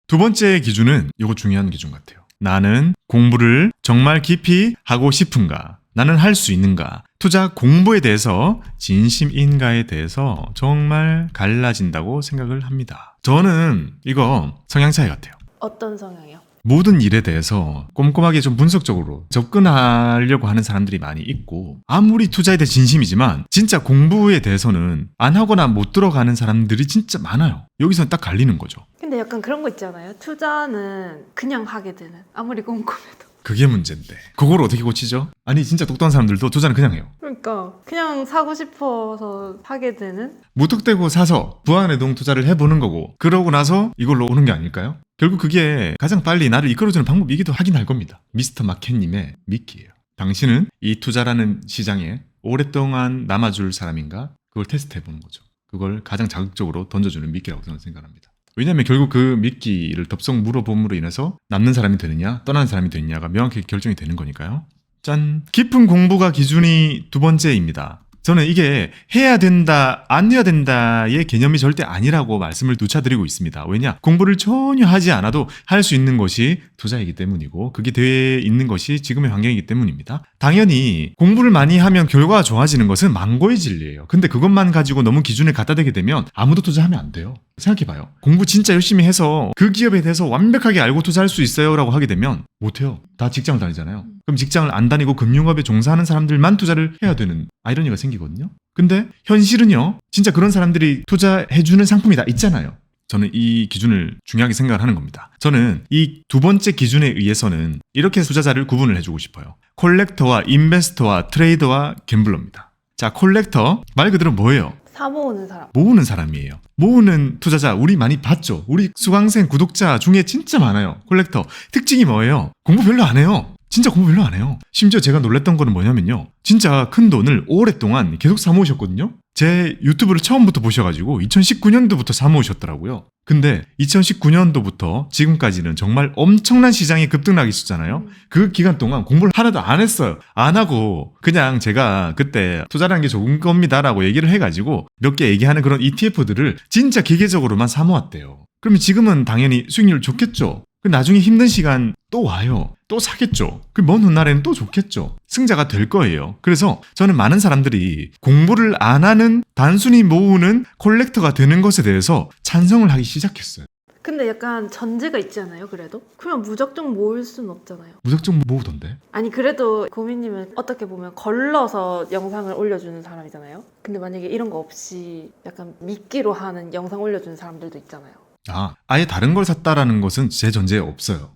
두 번째 기준은 이거 중요한 기준 같아요. 나는 공부를 정말 깊이 하고 싶은가? 나는 할 수 있는가? 투자 공부에 대해서 진심인가에 대해서 정말 갈라진다고 생각을 합니다. 저는 이거 성향 차이 같아요. 어떤 성향이요? 모든 일에 대해서 꼼꼼하게 좀 분석적으로 접근하려고 하는 사람들이 많이 있고 아무리 투자에 대해 진심이지만 진짜 공부에 대해서는 안 하거나 못 들어가는 사람들이 진짜 많아요. 여기서 딱 갈리는 거죠. 근데 약간 그런 거 있잖아요. 투자는 그냥 하게 되는. 아무리 꼼꼼해도. 그게 문제인데 그걸 어떻게 고치죠? 아니 진짜 똑똑한 사람들도 투자는 그냥 해요. 그러니까 그냥 사고 싶어서 하게 되는. 무턱대고 사서 부안해동 투자를 해보는 거고 그러고 나서 이걸로 오는 게 아닐까요? 결국 그게 가장 빨리 나를 이끌어주는 방법이기도 하긴 할 겁니다. 미스터 마켓님의 미끼예요. 당신은 이 투자라는 시장에 오랫동안 남아줄 사람인가? 그걸 테스트해보는 거죠. 그걸 가장 자극적으로 던져주는 미끼라고 저는 생각합니다. 왜냐하면 결국 그 미끼를 덥석 물어봄으로 인해서 남는 사람이 되느냐 떠나는 사람이 되느냐가 명확하게 결정이 되는 거니까요. 짠! 깊은 공부가 기준이 두 번째입니다. 저는 이게 해야 된다, 안 해야 된다의 개념이 절대 아니라고 말씀을 누차드리고 있습니다. 왜냐? 공부를 전혀 하지 않아도 할 수 있는 것이 투자이기 때문이고 그게 돼 있는 것이 지금의 환경이기 때문입니다. 당연히 공부를 많이 하면 결과가 좋아지는 것은 망고의 진리예요. 근데 그것만 가지고 너무 기준을 갖다 대게 되면 아무도 투자하면 안 돼요. 생각해봐요. 공부 진짜 열심히 해서 그 기업에 대해서 완벽하게 알고 투자할 수 있어요 라고 하게 되면 못해요. 다 직장을 다니잖아요. 그럼 직장을 안 다니고 금융업에 종사하는 사람들만 투자를 해야 되는 아이러니가 생기거든요. 근데 현실은요. 진짜 그런 사람들이 투자해주는 상품이 다 있잖아요. 저는 이 기준을 중요하게 생각을 하는 겁니다. 저는 이 두 번째 기준에 의해서는 이렇게 투자자를 구분을 해주고 싶어요. 콜렉터와 인베스터와 트레이더와 갬블러입니다. 자, 콜렉터 말 그대로 뭐예요? 사모으는 사람. 모으는 사람이에요. 모으는 투자자 우리 많이 봤죠. 우리 수강생 구독자 중에 진짜 많아요. 콜렉터 특징이 뭐예요? 공부 별로 안 해요. 진짜 공부 별로 안 해요. 심지어 제가 놀랬던 거는 뭐냐면요. 진짜 큰 돈을 오랫동안 계속 사모으셨거든요. 제 유튜브를 처음부터 보셔가지고 2019년도부터 사모으셨더라고요. 근데 2019년도부터 지금까지는 정말 엄청난 시장의 급등락이 있었잖아요. 그 기간 동안 공부를 하나도 안 했어요. 안 하고 그냥 제가 그때 투자라는 게 좋은 겁니다라고 얘기를 해가지고 몇 개 얘기하는 그런 ETF들을 진짜 기계적으로만 사모았대요. 그러면 지금은 당연히 수익률 좋겠죠. 나중에 힘든 시간 또 와요. 또 사겠죠. 그 먼 훗날에는 또 좋겠죠. 승자가 될 거예요. 그래서 저는 많은 사람들이 공부를 안 하는 단순히 모으는 콜렉터가 되는 것에 대해서 찬성을 하기 시작했어요. 근데 약간 전제가 있지 않아요? 그래도? 그냥 무작정 모을 수는 없잖아요. 무작정 모으던데? 아니 그래도 고민님은 어떻게 보면 걸러서 영상을 올려주는 사람이잖아요. 근데 만약에 이런 거 없이 약간 미끼로 하는 영상 올려주는 사람들도 있잖아요. 아예 다른 걸 샀다라는 것은 제 전제에 없어요.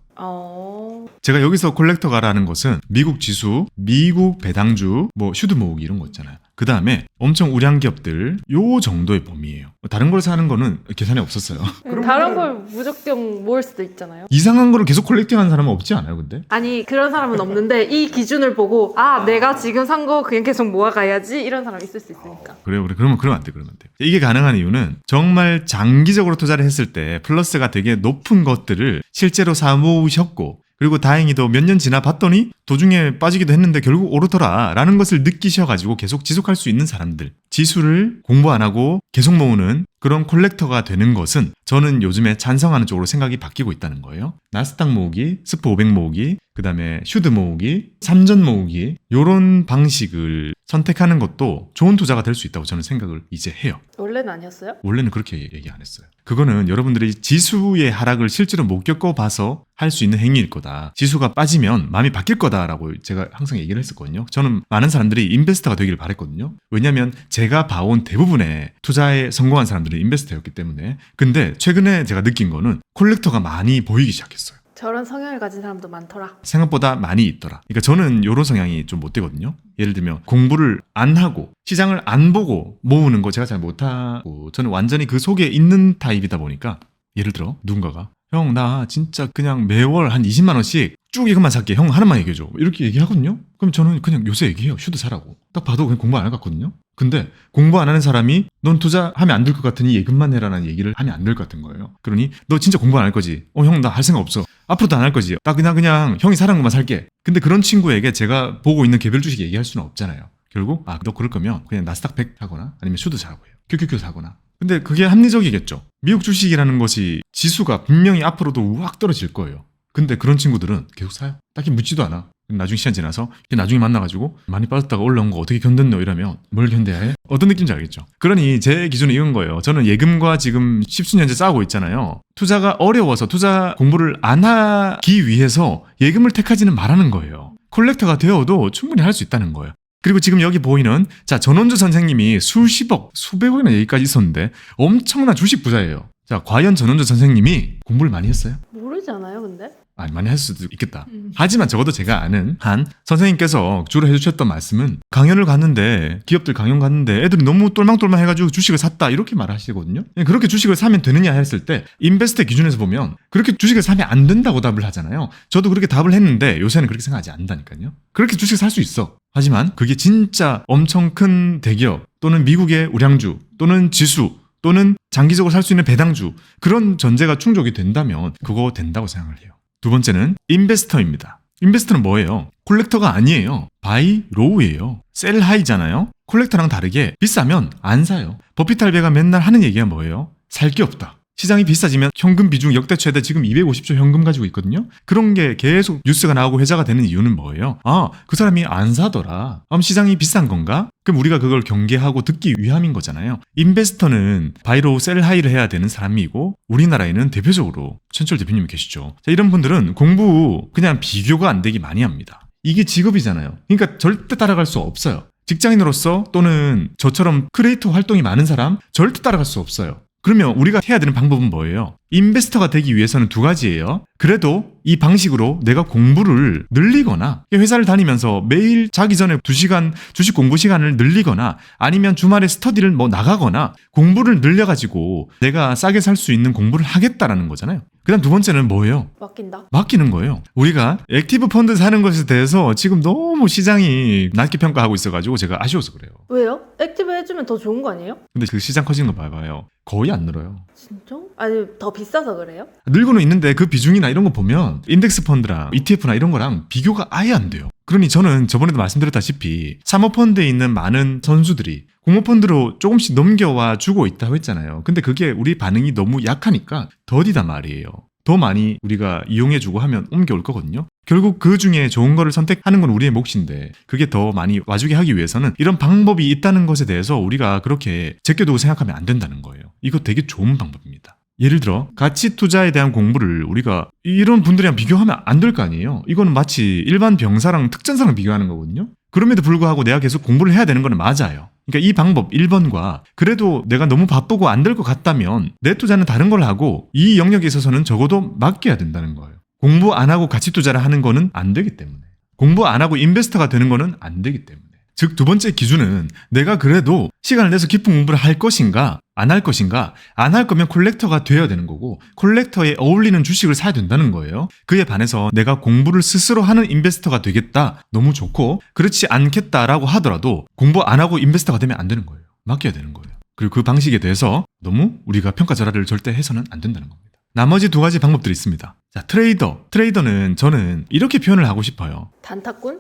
제가 여기서 콜렉터가라는 것은 미국 지수, 미국 배당주, 뭐 슈드 모으기 이런 거 있잖아요. 그 다음에 엄청 우량 기업들 요 정도의 범위예요. 다른 걸 사는 거는 계산에 없었어요. 다른 걸 무작정 모을 수도 있잖아요. 이상한 거를 계속 콜렉팅하는 사람은 없지 않아요, 근데? 아니 그런 사람은 없는데 이 기준을 보고 내가 지금 산 거 그냥 계속 모아가야지 이런 사람 있을 수 있으니까. 그래요. 그러면 안 돼. 이게 가능한 이유는 정말 장기적으로 투자를 했을 때 플러스가 되게 높은 것들을 실제로 사모으셨고 그리고 다행히도 몇 년 지나 봤더니 도중에 빠지기도 했는데 결국 오르더라 라는 것을 느끼셔가지고 계속 지속할 수 있는 사람들, 지수를 공부 안 하고 계속 모으는 그런 콜렉터가 되는 것은 저는 요즘에 찬성하는 쪽으로 생각이 바뀌고 있다는 거예요. 나스닥 모으기, 스프 500 모으기, 그 다음에 슈드 모으기, 삼전 모으기, 요런 방식을 선택하는 것도 좋은 투자가 될 수 있다고 저는 생각을 이제 해요. 원래는 아니었어요? 원래는 그렇게 얘기 안 했어요. 그거는 여러분들이 지수의 하락을 실제로 못 겪어봐서 할 수 있는 행위일 거다. 지수가 빠지면 마음이 바뀔 거다라고 제가 항상 얘기를 했었거든요. 저는 많은 사람들이 인베스터가 되기를 바랬거든요. 왜냐하면 제가 봐온 대부분의 투자에 성공한 사람들은 인베스터였기 때문에. 근데 최근에 제가 느낀 거는 콜렉터가 많이 보이기 시작했어요. 저런 성향을 가진 사람도 많더라. 생각보다 많이 있더라. 그러니까 저는 이런 성향이 좀 못 되거든요. 예를 들면 공부를 안 하고 시장을 안 보고 모으는 거 제가 잘 못하고 저는 완전히 그 속에 있는 타입이다 보니까 예를 들어 누군가가 형 나 진짜 그냥 매월 한 20만 원씩 쭉 이것만 살게. 형 하나만 얘기해줘. 이렇게 얘기하거든요. 그럼 저는 그냥 요새 얘기해요. 슈드 사라고. 딱 봐도 그냥 공부 안 할 것 같거든요. 근데 공부 안 하는 사람이 넌 투자하면 안 될 것 같으니 예금만 해라는 얘기를 하면 안 될 것 같은 거예요. 그러니 너 진짜 공부 안 할 거지? 형 나 할 생각 없어. 앞으로도 안 할 거지? 나 그냥 형이 사라는 것만 살게. 근데 그런 친구에게 제가 보고 있는 개별 주식 얘기할 수는 없잖아요. 결국 너 그럴 거면 그냥 나스닥 100 사거나 아니면 슈드 사라고 해요. QQQ 사거나. 근데 그게 합리적이겠죠. 미국 주식이라는 것이 지수가 분명히 앞으로도 우악 떨어질 거예요. 근데 그런 친구들은 계속 사요. 딱히 묻지도 않아. 나중에 시간 지나서 나중에 만나가지고 많이 빠졌다가 올라온 거 어떻게 견뎠노 이러면 뭘 견뎌야 해? 어떤 느낌인지 알겠죠? 그러니 제 기준은 이건 거예요. 저는 예금과 지금 십수년째 싸우고 있잖아요. 투자가 어려워서 투자 공부를 안 하기 위해서 예금을 택하지는 말라는 거예요. 콜렉터가 되어도 충분히 할 수 있다는 거예요. 그리고 지금 여기 보이는 자 전원주 선생님이 수십억, 수백억이나 여기까지 있었는데 엄청난 주식 부자예요. 자 과연 전원주 선생님이 공부를 많이 했어요? 모르지 않아요, 근데? 아니 많이 할 수도 있겠다. 하지만 적어도 제가 아는 한 선생님께서 주로 해주셨던 말씀은 강연을 갔는데 기업들 강연 갔는데 애들이 너무 똘망똘망 해가지고 주식을 샀다 이렇게 말하시거든요. 그렇게 주식을 사면 되느냐 했을 때 인베스트 기준에서 보면 그렇게 주식을 사면 안 된다고 답을 하잖아요. 저도 그렇게 답을 했는데 요새는 그렇게 생각하지 않는다니까요. 그렇게 주식 살 수 있어. 하지만 그게 진짜 엄청 큰 대기업 또는 미국의 우량주 또는 지수 또는 장기적으로 살 수 있는 배당주 그런 전제가 충족이 된다면 그거 된다고 생각을 해요. 두 번째는 인베스터입니다. 인베스터는 뭐예요? 콜렉터가 아니에요. 바이 로우예요. 셀 하이잖아요. 콜렉터랑 다르게 비싸면 안 사요. 버핏 할배가 맨날 하는 얘기가 뭐예요? 살 게 없다. 시장이 비싸지면 현금 비중 역대 최대 지금 250조 현금 가지고 있거든요. 그런 게 계속 뉴스가 나오고 회자가 되는 이유는 뭐예요? 그 사람이 안 사더라. 그럼 시장이 비싼 건가? 그럼 우리가 그걸 경계하고 듣기 위함인 거잖아요. 인베스터는 바이로우 셀 하이를 해야 되는 사람이고 우리나라에는 대표적으로 천철 대표님이 계시죠. 자, 이런 분들은 공부 그냥 비교가 안 되기 많이 합니다. 이게 직업이잖아요. 그러니까 절대 따라갈 수 없어요. 직장인으로서 또는 저처럼 크리에이터 활동이 많은 사람 절대 따라갈 수 없어요. 그러면 우리가 해야 되는 방법은 뭐예요? 인베스터가 되기 위해서는 두 가지예요. 그래도 이 방식으로 내가 공부를 늘리거나 회사를 다니면서 매일 자기 전에 2시간 주식 공부 시간을 늘리거나 아니면 주말에 스터디를 나가거나 공부를 늘려가지고 내가 싸게 살 수 있는 공부를 하겠다라는 거잖아요. 그 다음 두 번째는 뭐예요? 맡긴다. 맡기는 거예요. 우리가 액티브 펀드 사는 것에 대해서 지금 너무 시장이 낮게 평가하고 있어가지고 제가 아쉬워서 그래요. 왜요? 액티브 해주면 더 좋은 거 아니에요? 근데 그 시장 커지는 거 봐봐요. 거의 안 늘어요. 진짜? 아니 더 비싸서 그래요? 늘고는 있는데 그 비중이나 이런 거 보면 인덱스 펀드랑 ETF나 이런 거랑 비교가 아예 안 돼요. 그러니 저는 저번에도 말씀드렸다시피 사모펀드에 있는 많은 선수들이 공모펀드로 조금씩 넘겨와 주고 있다고 했잖아요. 근데 그게 우리 반응이 너무 약하니까 더디다 말이에요. 더 많이 우리가 이용해주고 하면 옮겨올 거거든요. 결국 그 중에 좋은 거를 선택하는 건 우리의 몫인데 그게 더 많이 와주게 하기 위해서는 이런 방법이 있다는 것에 대해서 우리가 그렇게 제껴두고 생각하면 안 된다는 거예요. 이거 되게 좋은 방법입니다. 예를 들어 가치 투자에 대한 공부를 우리가 이런 분들이랑 비교하면 안 될 거 아니에요. 이거는 마치 일반 병사랑 특전사랑 비교하는 거거든요. 그럼에도 불구하고 내가 계속 공부를 해야 되는 건 맞아요. 그러니까 이 방법 1번과 그래도 내가 너무 바쁘고 안 될 것 같다면 내 투자는 다른 걸 하고 이 영역에 있어서는 적어도 맡겨야 된다는 거예요. 공부 안 하고 가치 투자를 하는 거는 안 되기 때문에. 공부 안 하고 인베스터가 되는 거는 안 되기 때문에. 즉 두 번째 기준은 내가 그래도 시간을 내서 깊은 공부를 할 것인가 안 할 것인가. 안 할 거면 콜렉터가 되어야 되는 거고 콜렉터에 어울리는 주식을 사야 된다는 거예요. 그에 반해서 내가 공부를 스스로 하는 인베스터가 되겠다. 너무 좋고 그렇지 않겠다라고 하더라도 공부 안 하고 인베스터가 되면 안 되는 거예요. 맡겨야 되는 거예요. 그리고 그 방식에 대해서 너무 우리가 평가절하를 절대 해서는 안 된다는 겁니다. 나머지 두 가지 방법들이 있습니다. 자, 트레이더는 저는 이렇게 표현을 하고 싶어요. 단타꾼?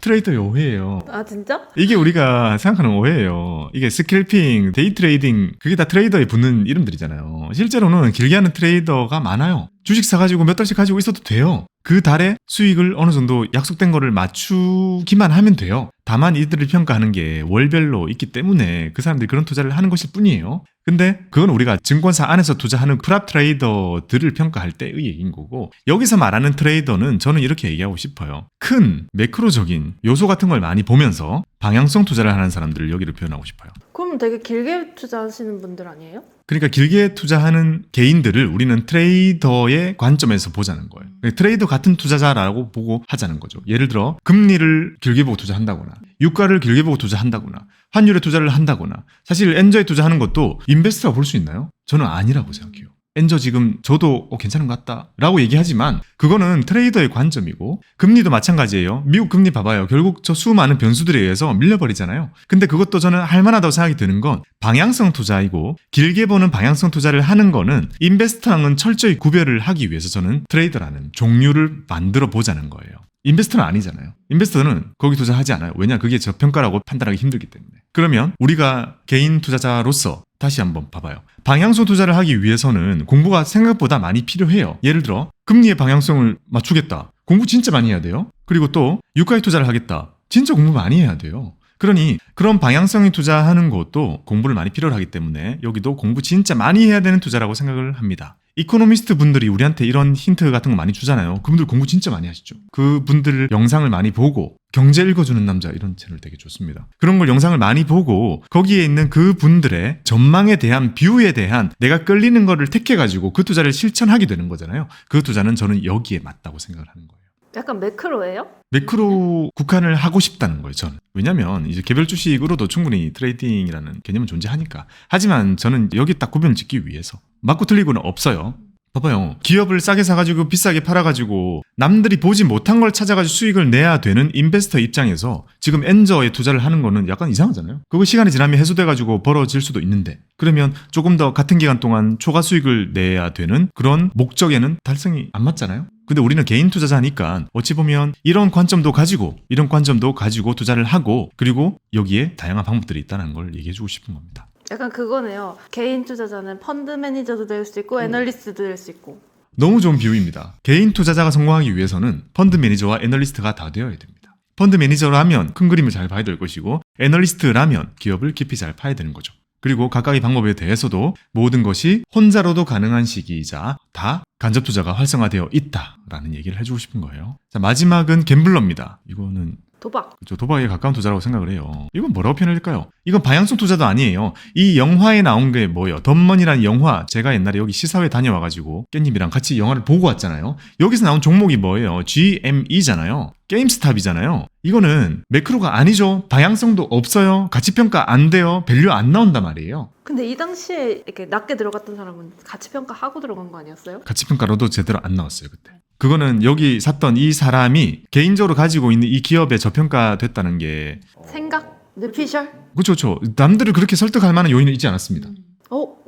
트레이더의 오해예요. 아 진짜? 이게 우리가 생각하는 오해예요. 이게 스캘핑, 데이 트레이딩 그게 다 트레이더에 붙는 이름들이잖아요. 실제로는 길게 하는 트레이더가 많아요. 주식 사가지고 몇 달씩 가지고 있어도 돼요. 그 달에 수익을 어느 정도 약속된 거를 맞추기만 하면 돼요. 다만 이들을 평가하는 게 월별로 있기 때문에 그 사람들이 그런 투자를 하는 것일 뿐이에요. 근데 그건 우리가 증권사 안에서 투자하는 프랍 트레이더들을 평가할 때의 얘기인 거고, 여기서 말하는 트레이더는 저는 이렇게 얘기하고 싶어요. 큰 매크로적인 요소 같은 걸 많이 보면서 방향성 투자를 하는 사람들을 여기를 표현하고 싶어요. 그럼 되게 길게 투자하시는 분들 아니에요? 그러니까 길게 투자하는 개인들을 우리는 트레이더의 관점에서 보자는 거예요. 트레이더 같은 투자자라고 보고 하자는 거죠. 예를 들어 금리를 길게 보고 투자한다거나 유가를 길게 보고 투자한다거나 환율에 투자를 한다거나, 사실 엔저에 투자하는 것도 인베스터가 볼 수 있나요? 저는 아니라고 생각해요. 엔저 지금 저도 괜찮은 것 같다 라고 얘기하지만 그거는 트레이더의 관점이고, 금리도 마찬가지예요. 미국 금리 봐봐요. 결국 저 수많은 변수들에 의해서 밀려버리잖아요. 근데 그것도 저는 할만하다고 생각이 드는 건 방향성 투자이고, 길게 보는 방향성 투자를 하는 거는 인베스터랑은 철저히 구별을 하기 위해서 저는 트레이더라는 종류를 만들어 보자는 거예요. 인베스터는 아니잖아요. 인베스터는 거기 투자하지 않아요. 왜냐? 그게 저평가라고 판단하기 힘들기 때문에. 그러면 우리가 개인 투자자로서 다시 한번 봐봐요. 방향성 투자를 하기 위해서는 공부가 생각보다 많이 필요해요. 예를 들어 금리의 방향성을 맞추겠다. 공부 진짜 많이 해야 돼요. 그리고 또 유가에 투자를 하겠다. 진짜 공부 많이 해야 돼요. 그러니 그런 방향성이 투자하는 것도 공부를 많이 필요로 하기 때문에 여기도 공부 진짜 많이 해야 되는 투자라고 생각을 합니다. 이코노미스트 분들이 우리한테 이런 힌트 같은 거 많이 주잖아요. 그분들 공부 진짜 많이 하시죠. 그분들 영상을 많이 보고, 경제 읽어주는 남자 이런 채널 되게 좋습니다. 그런 걸 영상을 많이 보고 거기에 있는 그분들의 전망에 대한 뷰에 대한 내가 끌리는 거를 택해가지고 그 투자를 실천하게 되는 거잖아요. 그 투자는 저는 여기에 맞다고 생각을 하는 거예요. 약간 매크로예요? 매크로 국한을 하고 싶다는 거예요, 저는. 왜냐면 이제 개별 주식으로도 충분히 트레이딩이라는 개념은 존재하니까. 하지만 저는 여기 딱 구분을 짓기 위해서. 맞고 틀리고는 없어요. 봐봐요. 기업을 싸게 사가지고 비싸게 팔아가지고 남들이 보지 못한 걸 찾아가지고 수익을 내야 되는 인베스터 입장에서 지금 엔저에 투자를 하는 거는 약간 이상하잖아요. 그거 시간이 지나면 해소돼가지고 벌어질 수도 있는데, 그러면 조금 더 같은 기간 동안 초과 수익을 내야 되는 그런 목적에는 달성이 안 맞잖아요. 근데 우리는 개인 투자자니까 어찌 보면 이런 관점도 가지고 투자를 하고, 그리고 여기에 다양한 방법들이 있다는 걸 얘기해주고 싶은 겁니다. 약간 그거네요. 개인 투자자는 펀드 매니저도 될 수 있고 애널리스트도 될 수 있고. 너무 좋은 비유입니다. 개인 투자자가 성공하기 위해서는 펀드 매니저와 애널리스트가 다 되어야 됩니다. 펀드 매니저라면 큰 그림을 잘 봐야 될 것이고, 애널리스트라면 기업을 깊이 잘 파야 되는 거죠. 그리고 각각의 방법에 대해서도 모든 것이 혼자로도 가능한 시기이자 다 간접 투자가 활성화되어 있다라는 얘기를 해주고 싶은 거예요. 자, 마지막은 갬블러입니다. 이거는 도박. 그렇죠. 도박에 가까운 투자라고 생각을 해요. 이건 뭐라고 표현할까요? 이건 방향성 투자도 아니에요. 이 영화에 나온 게 뭐예요? 덤머니라는 영화, 제가 옛날에 여기 시사회 다녀와가지고 깻님이랑 같이 영화를 보고 왔잖아요. 여기서 나온 종목이 뭐예요? GME잖아요. 게임스탑이잖아요. 이거는 매크로가 아니죠. 방향성도 없어요. 가치평가 안 돼요. 밸류 안 나온단 말이에요. 근데 이 당시에 이렇게 낮게 들어갔던 사람은 가치평가하고 들어간 거 아니었어요? 가치평가로도 제대로 안 나왔어요, 그때. 그거는 여기 샀던 이 사람이 개인적으로 가지고 있는 이 기업에 저평가됐다는 게 생각? 뇌피셜? 그렇죠. 남들을 그렇게 설득할 만한 요인은 있지 않았습니다.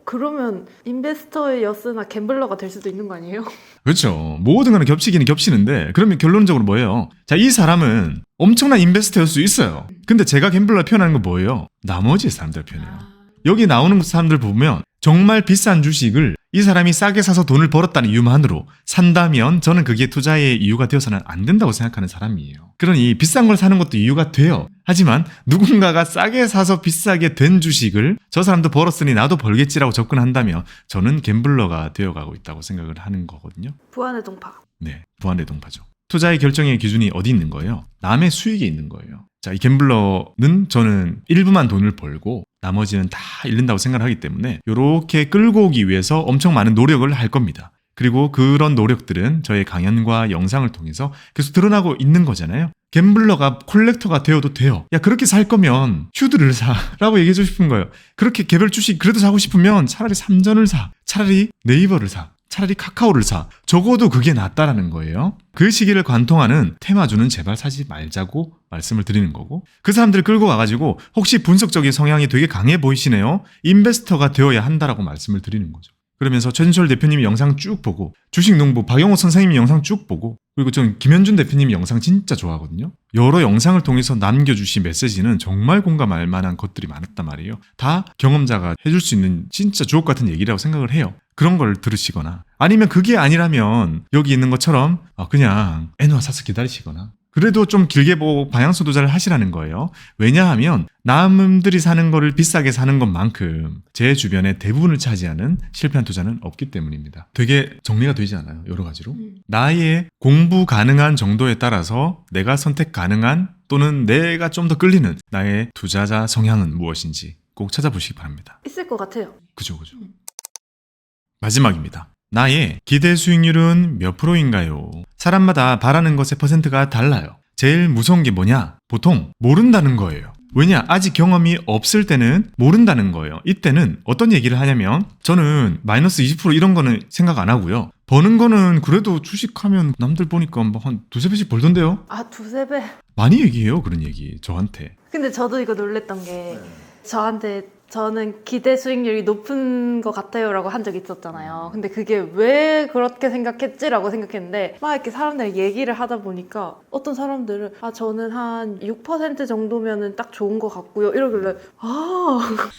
그러면 인베스터였으나 갬블러가 될 수도 있는 거 아니에요? 그렇죠. 모든 거는 겹치기는 겹치는데, 그러면 결론적으로 뭐예요? 자, 이 사람은 엄청난 인베스터일 수 있어요. 근데 제가 갬블러 표현하는 건 뭐예요? 나머지 사람들 표현해요. 여기 나오는 사람들 보면 정말 비싼 주식을 이 사람이 싸게 사서 돈을 벌었다는 이유만으로 산다면 저는 그게 투자의 이유가 되어서는 안 된다고 생각하는 사람이에요. 그러니 비싼 걸 사는 것도 이유가 돼요. 하지만 누군가가 싸게 사서 비싸게 된 주식을 저 사람도 벌었으니 나도 벌겠지라고 접근한다면 저는 갬블러가 되어가고 있다고 생각을 하는 거거든요. 부안의 동파. 네, 부안의 동파죠. 투자의 결정의 기준이 어디 있는 거예요? 남의 수익에 있는 거예요. 자, 이 갬블러는 저는 일부만 돈을 벌고 나머지는 다 잃는다고 생각을 하기 때문에 이렇게 끌고 오기 위해서 엄청 많은 노력을 할 겁니다. 그리고 그런 노력들은 저의 강연과 영상을 통해서 계속 드러나고 있는 거잖아요. 갬블러가 콜렉터가 되어도 돼요. 야, 그렇게 살 거면 슈드를 사 라고 얘기해 주고 싶은 거예요. 그렇게 개별 주식 그래도 사고 싶으면 차라리 삼전을 사, 차라리 네이버를 사, 차라리 카카오를 사. 적어도 그게 낫다라는 거예요. 그 시기를 관통하는 테마주는 제발 사지 말자고 말씀을 드리는 거고, 그 사람들을 끌고 가가지고 혹시 분석적인 성향이 되게 강해 보이시네요. 인베스터가 되어야 한다라고 말씀을 드리는 거죠. 그러면서 최진철 대표님이 영상 쭉 보고 주식농부 박영호 선생님이 영상 쭉 보고 그리고 저는 김현준 대표님이 영상 진짜 좋아하거든요. 여러 영상을 통해서 남겨주신 메시지는 정말 공감할 만한 것들이 많았단 말이에요. 다 경험자가 해줄 수 있는 진짜 주옥 같은 얘기라고 생각을 해요. 그런 걸 들으시거나 아니면 그게 아니라면 여기 있는 것처럼 그냥 엔화 사서 기다리시거나 그래도 좀 길게 보고 방향수 투자를 하시라는 거예요. 왜냐하면 남들이 사는 거를 비싸게 사는 것만큼 제 주변에 대부분을 차지하는 실패한 투자는 없기 때문입니다. 되게 정리가 되지 않아요. 여러 가지로. 나의 공부 가능한 정도에 따라서 내가 선택 가능한 또는 내가 좀 더 끌리는 나의 투자자 성향은 무엇인지 꼭 찾아보시기 바랍니다. 있을 것 같아요. 그죠. 마지막입니다. 나의 기대 수익률은 몇 프로인가요? 사람마다 바라는 것의 퍼센트가 달라요. 제일 무서운 게 뭐냐? 보통 모른다는 거예요. 왜냐? 아직 경험이 없을 때는 모른다는 거예요. 이때는 어떤 얘기를 하냐면 저는 마이너스 20% 이런 거는 생각 안 하고요. 버는 거는 그래도 주식하면 남들 보니까 뭐 한 두세 배씩 벌던데요? 아, 두세 배. 많이 얘기해요. 그런 얘기 저한테. 근데 저도 이거 놀랬던 게 저는 기대 수익률이 높은 것 같아요 라고 한 적이 있었잖아요. 근데 그게 왜 그렇게 생각했지라고 생각했는데 막 이렇게 사람들 얘기를 하다 보니까 어떤 사람들은 저는 한 6% 정도면은 딱 좋은 것 같고요 이러길래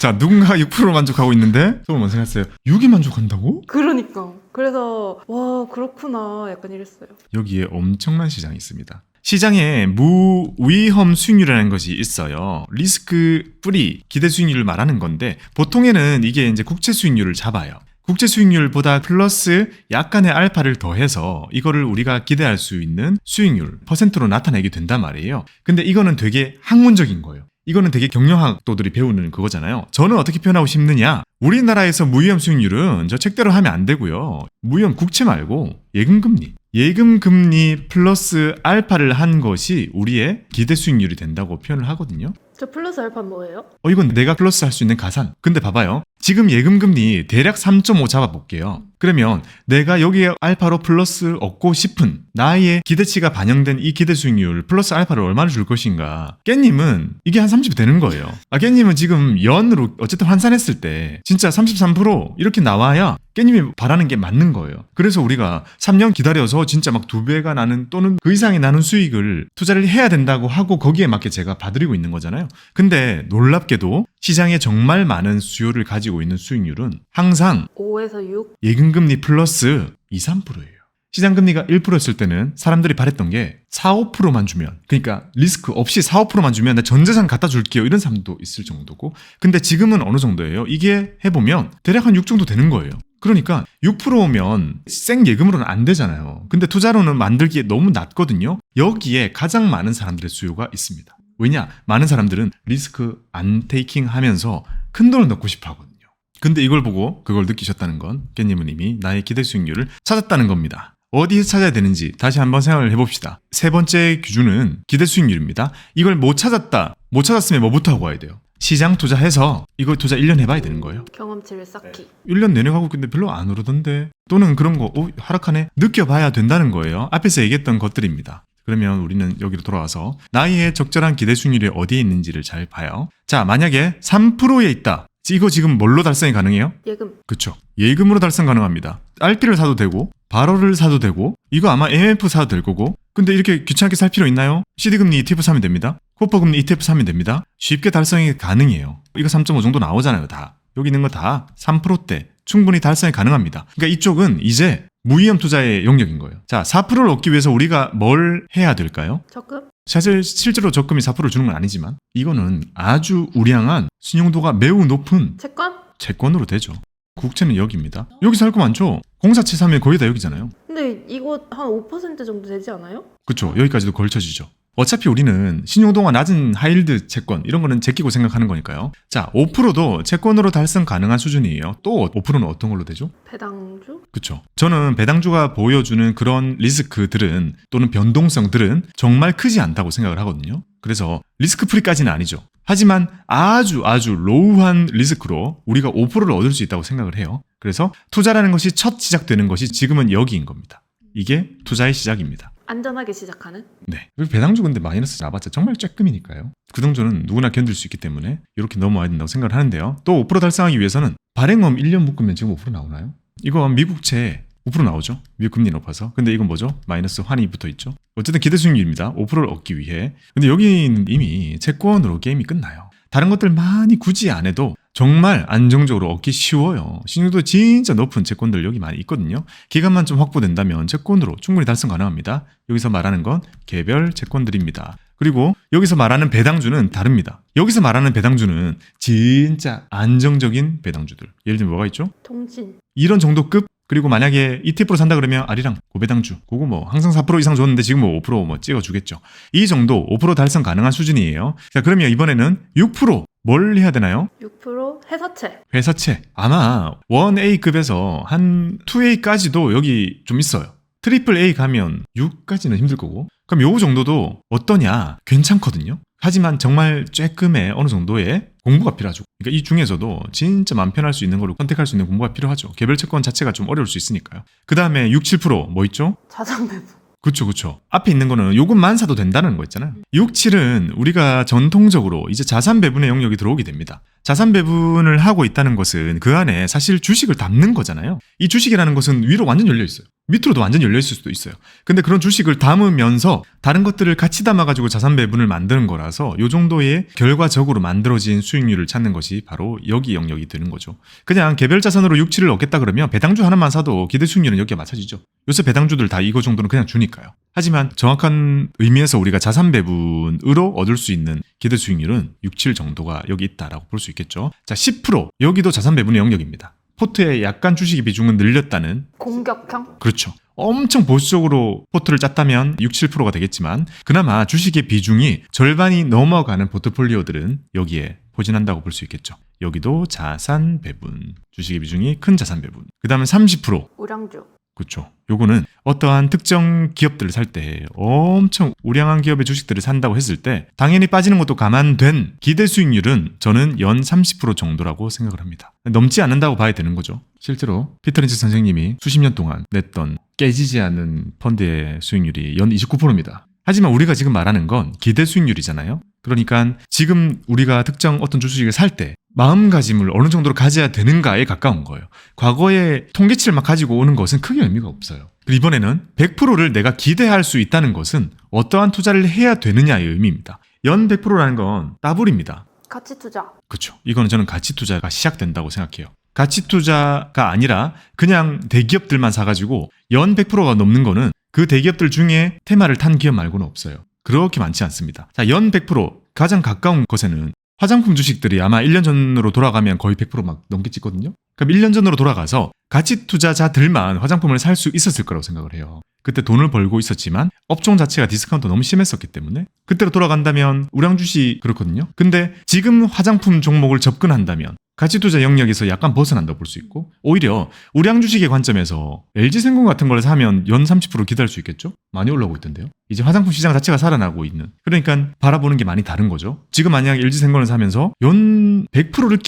자, 누군가 6% 만족하고 있는데 저는 뭔 생각했어요? 6이 만족한다고? 그러니까 그래서 와 그렇구나 약간 이랬어요. 여기에 엄청난 시장이 있습니다. 시장에 무위험 수익률이라는 것이 있어요. 리스크 프리 기대 수익률을 말하는 건데 보통에는 이게 이제 국채 수익률을 잡아요. 국채 수익률보다 플러스 약간의 알파를 더해서 이거를 우리가 기대할 수 있는 수익률 퍼센트로 나타내게 된단 말이에요. 근데 이거는 되게 학문적인 거예요. 이거는 되게 경영학도들이 배우는 그거잖아요. 저는 어떻게 표현하고 싶느냐? 우리나라에서 무위험 수익률은 저 책대로 하면 안 되고요. 무위험 국채 말고 예금금리. 예금금리 플러스 알파를 한 것이 우리의 기대 수익률이 된다고 표현을 하거든요. 저 플러스 알파는 뭐예요? 이건 내가 플러스 할 수 있는 가산. 근데 봐봐요. 지금 예금금리 대략 3.5 잡아볼게요. 그러면 내가 여기에 알파로 플러스 얻고 싶은 나의 기대치가 반영된 이 기대 수익률 플러스 알파를 얼마나 줄 것인가. 깻님은 이게 한 30 되는 거예요. 깻님은 지금 연으로 어쨌든 환산했을 때 진짜 33% 이렇게 나와야 깻님이 바라는 게 맞는 거예요. 그래서 우리가 3년 기다려서 진짜 막 2배가 나는 또는 그 이상이 나는 수익을 투자를 해야 된다고 하고 거기에 맞게 제가 봐드리고 있는 거잖아요. 근데 놀랍게도 시장에 정말 많은 수요를 가지고 있는 수익률은 항상 5에서 6? 예금금리 플러스 2, 3%예요. 시장금리가 1%였을 때는 사람들이 바랬던 게 4, 5%만 주면 그러니까 리스크 없이 4, 5%만 주면 나 전재산 갖다 줄게요. 이런 사람도 있을 정도고 근데 지금은 어느 정도예요? 이게 해보면 대략 한 6 정도 되는 거예요. 그러니까 6%면 생 예금으로는 안 되잖아요. 근데 투자로는 만들기에 너무 낮거든요. 여기에 가장 많은 사람들의 수요가 있습니다. 왜냐? 많은 사람들은 리스크 안 테이킹 하면서 큰 돈을 넣고 싶어 하거든요. 근데 이걸 보고 그걸 느끼셨다는 건 깻님은 이미 나의 기대 수익률을 찾았다는 겁니다. 어디에서 찾아야 되는지 다시 한번 생각을 해봅시다. 세 번째 기준은 기대 수익률입니다. 이걸 못 찾았다. 못 찾았으면 뭐부터 하고 와야 돼요? 시장 투자해서 이거 투자 1년 해봐야 되는 거예요. 경험치를 쌓기. 1년 내내 가고 근데 별로 안 오르던데 또는 그런 거 하락하네 느껴봐야 된다는 거예요. 앞에서 얘기했던 것들입니다. 그러면 우리는 여기로 돌아와서 나의 적절한 기대 수익률이 어디에 있는지를 잘 봐요. 자, 만약에 3%에 있다. 이거 지금 뭘로 달성이 가능해요? 예금. 그쵸. 예금으로 달성 가능합니다. RP를 사도 되고 바로를 사도 되고 이거 아마 MF 사도 될 거고 근데 이렇게 귀찮게 살 필요 있나요? CD금리 ETF 사면 됩니다. 코퍼금리 ETF 사면 됩니다. 쉽게 달성이 가능해요. 이거 3.5 정도 나오잖아요. 다. 여기 있는 거 다 3%대 충분히 달성이 가능합니다. 그러니까 이쪽은 이제 무위험 투자의 영역인 거예요. 자, 4%를 얻기 위해서 우리가 뭘 해야 될까요? 적금? 사실 실제로 적금이 4%를 주는 건 아니지만 이거는 아주 우량한 신용도가 매우 높은 채권? 채권으로 되죠. 국채는 여기입니다. 여기서 할 거 많죠? 공사채 사면 거의 다 여기잖아요. 근데 이거 한 5% 정도 되지 않아요? 그렇죠. 여기까지도 걸쳐지죠. 어차피 우리는 신용도가 낮은 하이힐드 채권 이런 거는 제끼고 생각하는 거니까요. 자, 5%도 채권으로 달성 가능한 수준이에요. 또 5%는 어떤 걸로 되죠? 배당주? 그렇죠. 저는 배당주가 보여주는 그런 리스크들은 또는 변동성들은 정말 크지 않다고 생각을 하거든요. 그래서 리스크 프리까지는 아니죠. 하지만 아주 로우한 리스크로 우리가 5%를 얻을 수 있다고 생각을 해요. 그래서 투자라는 것이 첫 시작되는 것이 지금은 여기인 겁니다. 이게 투자의 시작입니다. 안전하게 시작하는? 네. 그리고 배당주 근데 마이너스 나봤자 정말 쬐끔이니까요. 그 정도는 누구나 견딜 수 있기 때문에 이렇게 넘어와야 된다고 생각을 하는데요. 또 5% 달성하기 위해서는 발행금 1년 묶으면 지금 5% 나오나요? 이거 미국채 5% 나오죠. 미국 금리 높아서. 근데 이건 뭐죠? 마이너스 환이 붙어 있죠. 어쨌든 기대 수익률입니다. 5%를 얻기 위해. 근데 여기는 이미 채권으로 게임이 끝나요. 다른 것들 많이 굳이 안 해도 정말 안정적으로 얻기 쉬워요. 신용도 진짜 높은 채권들 여기 많이 있거든요. 기간만 좀 확보된다면 채권으로 충분히 달성 가능합니다. 여기서 말하는 건 개별 채권들입니다. 그리고 여기서 말하는 배당주는 다릅니다. 여기서 말하는 배당주는 진짜 안정적인 배당주들. 예를 들면 뭐가 있죠? 통신. 이런 정도급. 그리고 만약에 ETF로 산다 그러면 아리랑 고배당주 그거 뭐 항상 4% 이상 줬는데 지금 뭐 5% 찍어주겠죠. 이 정도 5% 달성 가능한 수준이에요. 자, 그러면 이번에는 6% 뭘 해야 되나요? 6% 회사채. 회사채. 아마 1A급에서 한 2A까지도 여기 좀 있어요. 트리플 A 가면 6까지는 힘들 거고. 그럼 요 정도도 어떠냐? 괜찮거든요. 하지만 정말 쬐끔의 어느 정도의 공부가 필요하죠. 그러니까 이 중에서도 진짜 마음 편할 수 있는 걸로 선택할 수 있는 공부가 필요하죠. 개별 채권 자체가 좀 어려울 수 있으니까요. 그 다음에 6, 7% 있죠? 자산 배분. 그쵸. 앞에 있는 거는 요것만 사도 된다는 거 있잖아요. 6, 7은 우리가 전통적으로 이제 자산 배분의 영역이 들어오게 됩니다. 자산 배분을 하고 있다는 것은 그 안에 사실 주식을 담는 거잖아요. 이 주식이라는 것은 위로 완전 열려 있어요. 밑으로도 완전 열려 있을 수도 있어요. 근데 그런 주식을 담으면서 다른 것들을 같이 담아가지고 자산 배분을 만드는 거라서 요 정도의 결과적으로 만들어진 수익률을 찾는 것이 바로 여기 영역이 되는 거죠. 그냥 개별 자산으로 6, 7을 얻겠다 그러면 배당주 하나만 사도 기대 수익률은 여기에 맞춰지죠. 요새 배당주들 다 이거 정도는 그냥 주니까요. 하지만 정확한 의미에서 우리가 자산 배분으로 얻을 수 있는 기대 수익률은 6, 7 정도가 여기 있다라고 볼 수 있겠죠. 자, 10% 여기도 자산 배분의 영역입니다. 포트에 약간 주식의 비중은 늘렸다는 공격형? 그렇죠. 엄청 보수적으로 포트를 짰다면 6, 7%가 되겠지만 그나마 주식의 비중이 절반이 넘어가는 포트폴리오들은 여기에 포진한다고 볼 수 있겠죠. 여기도 자산 배분, 주식의 비중이 큰 자산 배분. 그 다음에 30%. 우량주. 그렇죠. 요거는 어떠한 특정 기업들을 살 때 엄청 우량한 기업의 주식들을 산다고 했을 때 당연히 빠지는 것도 감안된 기대 수익률은 저는 연 30% 정도라고 생각을 합니다. 넘지 않는다고 봐야 되는 거죠. 실제로 피터 린치 선생님이 수십 년 동안 냈던 깨지지 않는 펀드의 수익률이 연 29%입니다. 하지만 우리가 지금 말하는 건 기대 수익률이잖아요. 그러니까 지금 우리가 특정 어떤 주식을 살 때 마음가짐을 어느 정도로 가져야 되는가에 가까운 거예요. 과거의 통계치를 막 가지고 오는 것은 크게 의미가 없어요. 그리고 이번에는 100%를 내가 기대할 수 있다는 것은 어떠한 투자를 해야 되느냐의 의미입니다. 연 100%라는 건 따블입니다. 가치 투자. 그렇죠. 이거는 저는 가치 투자가 시작된다고 생각해요. 가치 투자가 아니라 그냥 대기업들만 사가지고 연 100%가 넘는 거는 그 대기업들 중에 테마를 탄 기업 말고는 없어요. 그렇게 많지 않습니다. 자, 연 100% 가장 가까운 것에는 화장품 주식들이 아마 1년 전으로 돌아가면 거의 100% 넘게 찍거든요. 그럼 1년 전으로 돌아가서 가치 투자자들만 화장품을 살 수 있었을 거라고 생각을 해요. 그때 돈을 벌고 있었지만 업종 자체가 디스카운트 너무 심했었기 때문에 그때로 돌아간다면 우량주식 그렇거든요. 근데 지금 화장품 종목을 접근한다면 가치투자 영역에서 약간 벗어난다고 볼 수 있고 오히려 우량주식의 관점에서 LG생명 같은 걸 사면 연 30% 기대할 수 있겠죠? 많이 올라오고 있던데요. 이제 화장품 시장 자체가 살아나고 있는 그러니까 바라보는 게 많이 다른 거죠. 지금 만약 LG생명을 사면서 연 100%를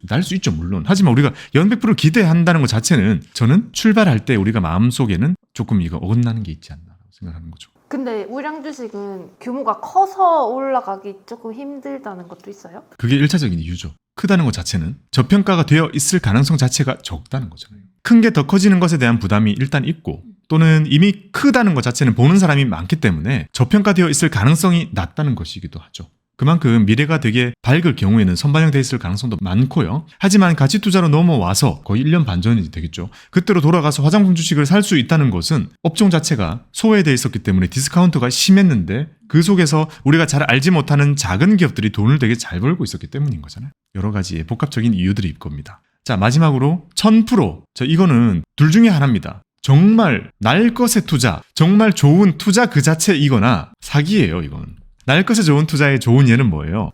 날 수 있죠 물론. 하지만 우리가 연 100%를 기대한다는 것 자체는 저는 출발할 때 우리가 마음속에는 조금 이거 어긋나는 게 있지 않나 생각하는 거죠. 근데 우량주식은 규모가 커서 올라가기 조금 힘들다는 것도 있어요? 그게 1차적인 이유죠. 크다는 것 자체는 저평가가 되어 있을 가능성 자체가 적다는 거잖아요. 큰 게 더 커지는 것에 대한 부담이 일단 있고 또는 이미 크다는 것 자체는 보는 사람이 많기 때문에 저평가되어 있을 가능성이 낮다는 것이기도 하죠. 그만큼 미래가 되게 밝을 경우에는 선반영되어 있을 가능성도 많고요. 하지만 가치 투자로 넘어와서 거의 1년 반 전이 되겠죠. 그때로 돌아가서 화장품 주식을 살 수 있다는 것은 업종 자체가 소외되어 있었기 때문에 디스카운트가 심했는데 그 속에서 우리가 잘 알지 못하는 작은 기업들이 돈을 되게 잘 벌고 있었기 때문인 거잖아요. 여러 가지의 복합적인 이유들이 있을 겁니다. 자, 마지막으로 1000%. 이거는 둘 중에 하나입니다. 정말 날 것의 투자, 정말 좋은 투자 그 자체이거나 사기예요, 이건. 날 것에 좋은 투자의 좋은 예는 뭐예요?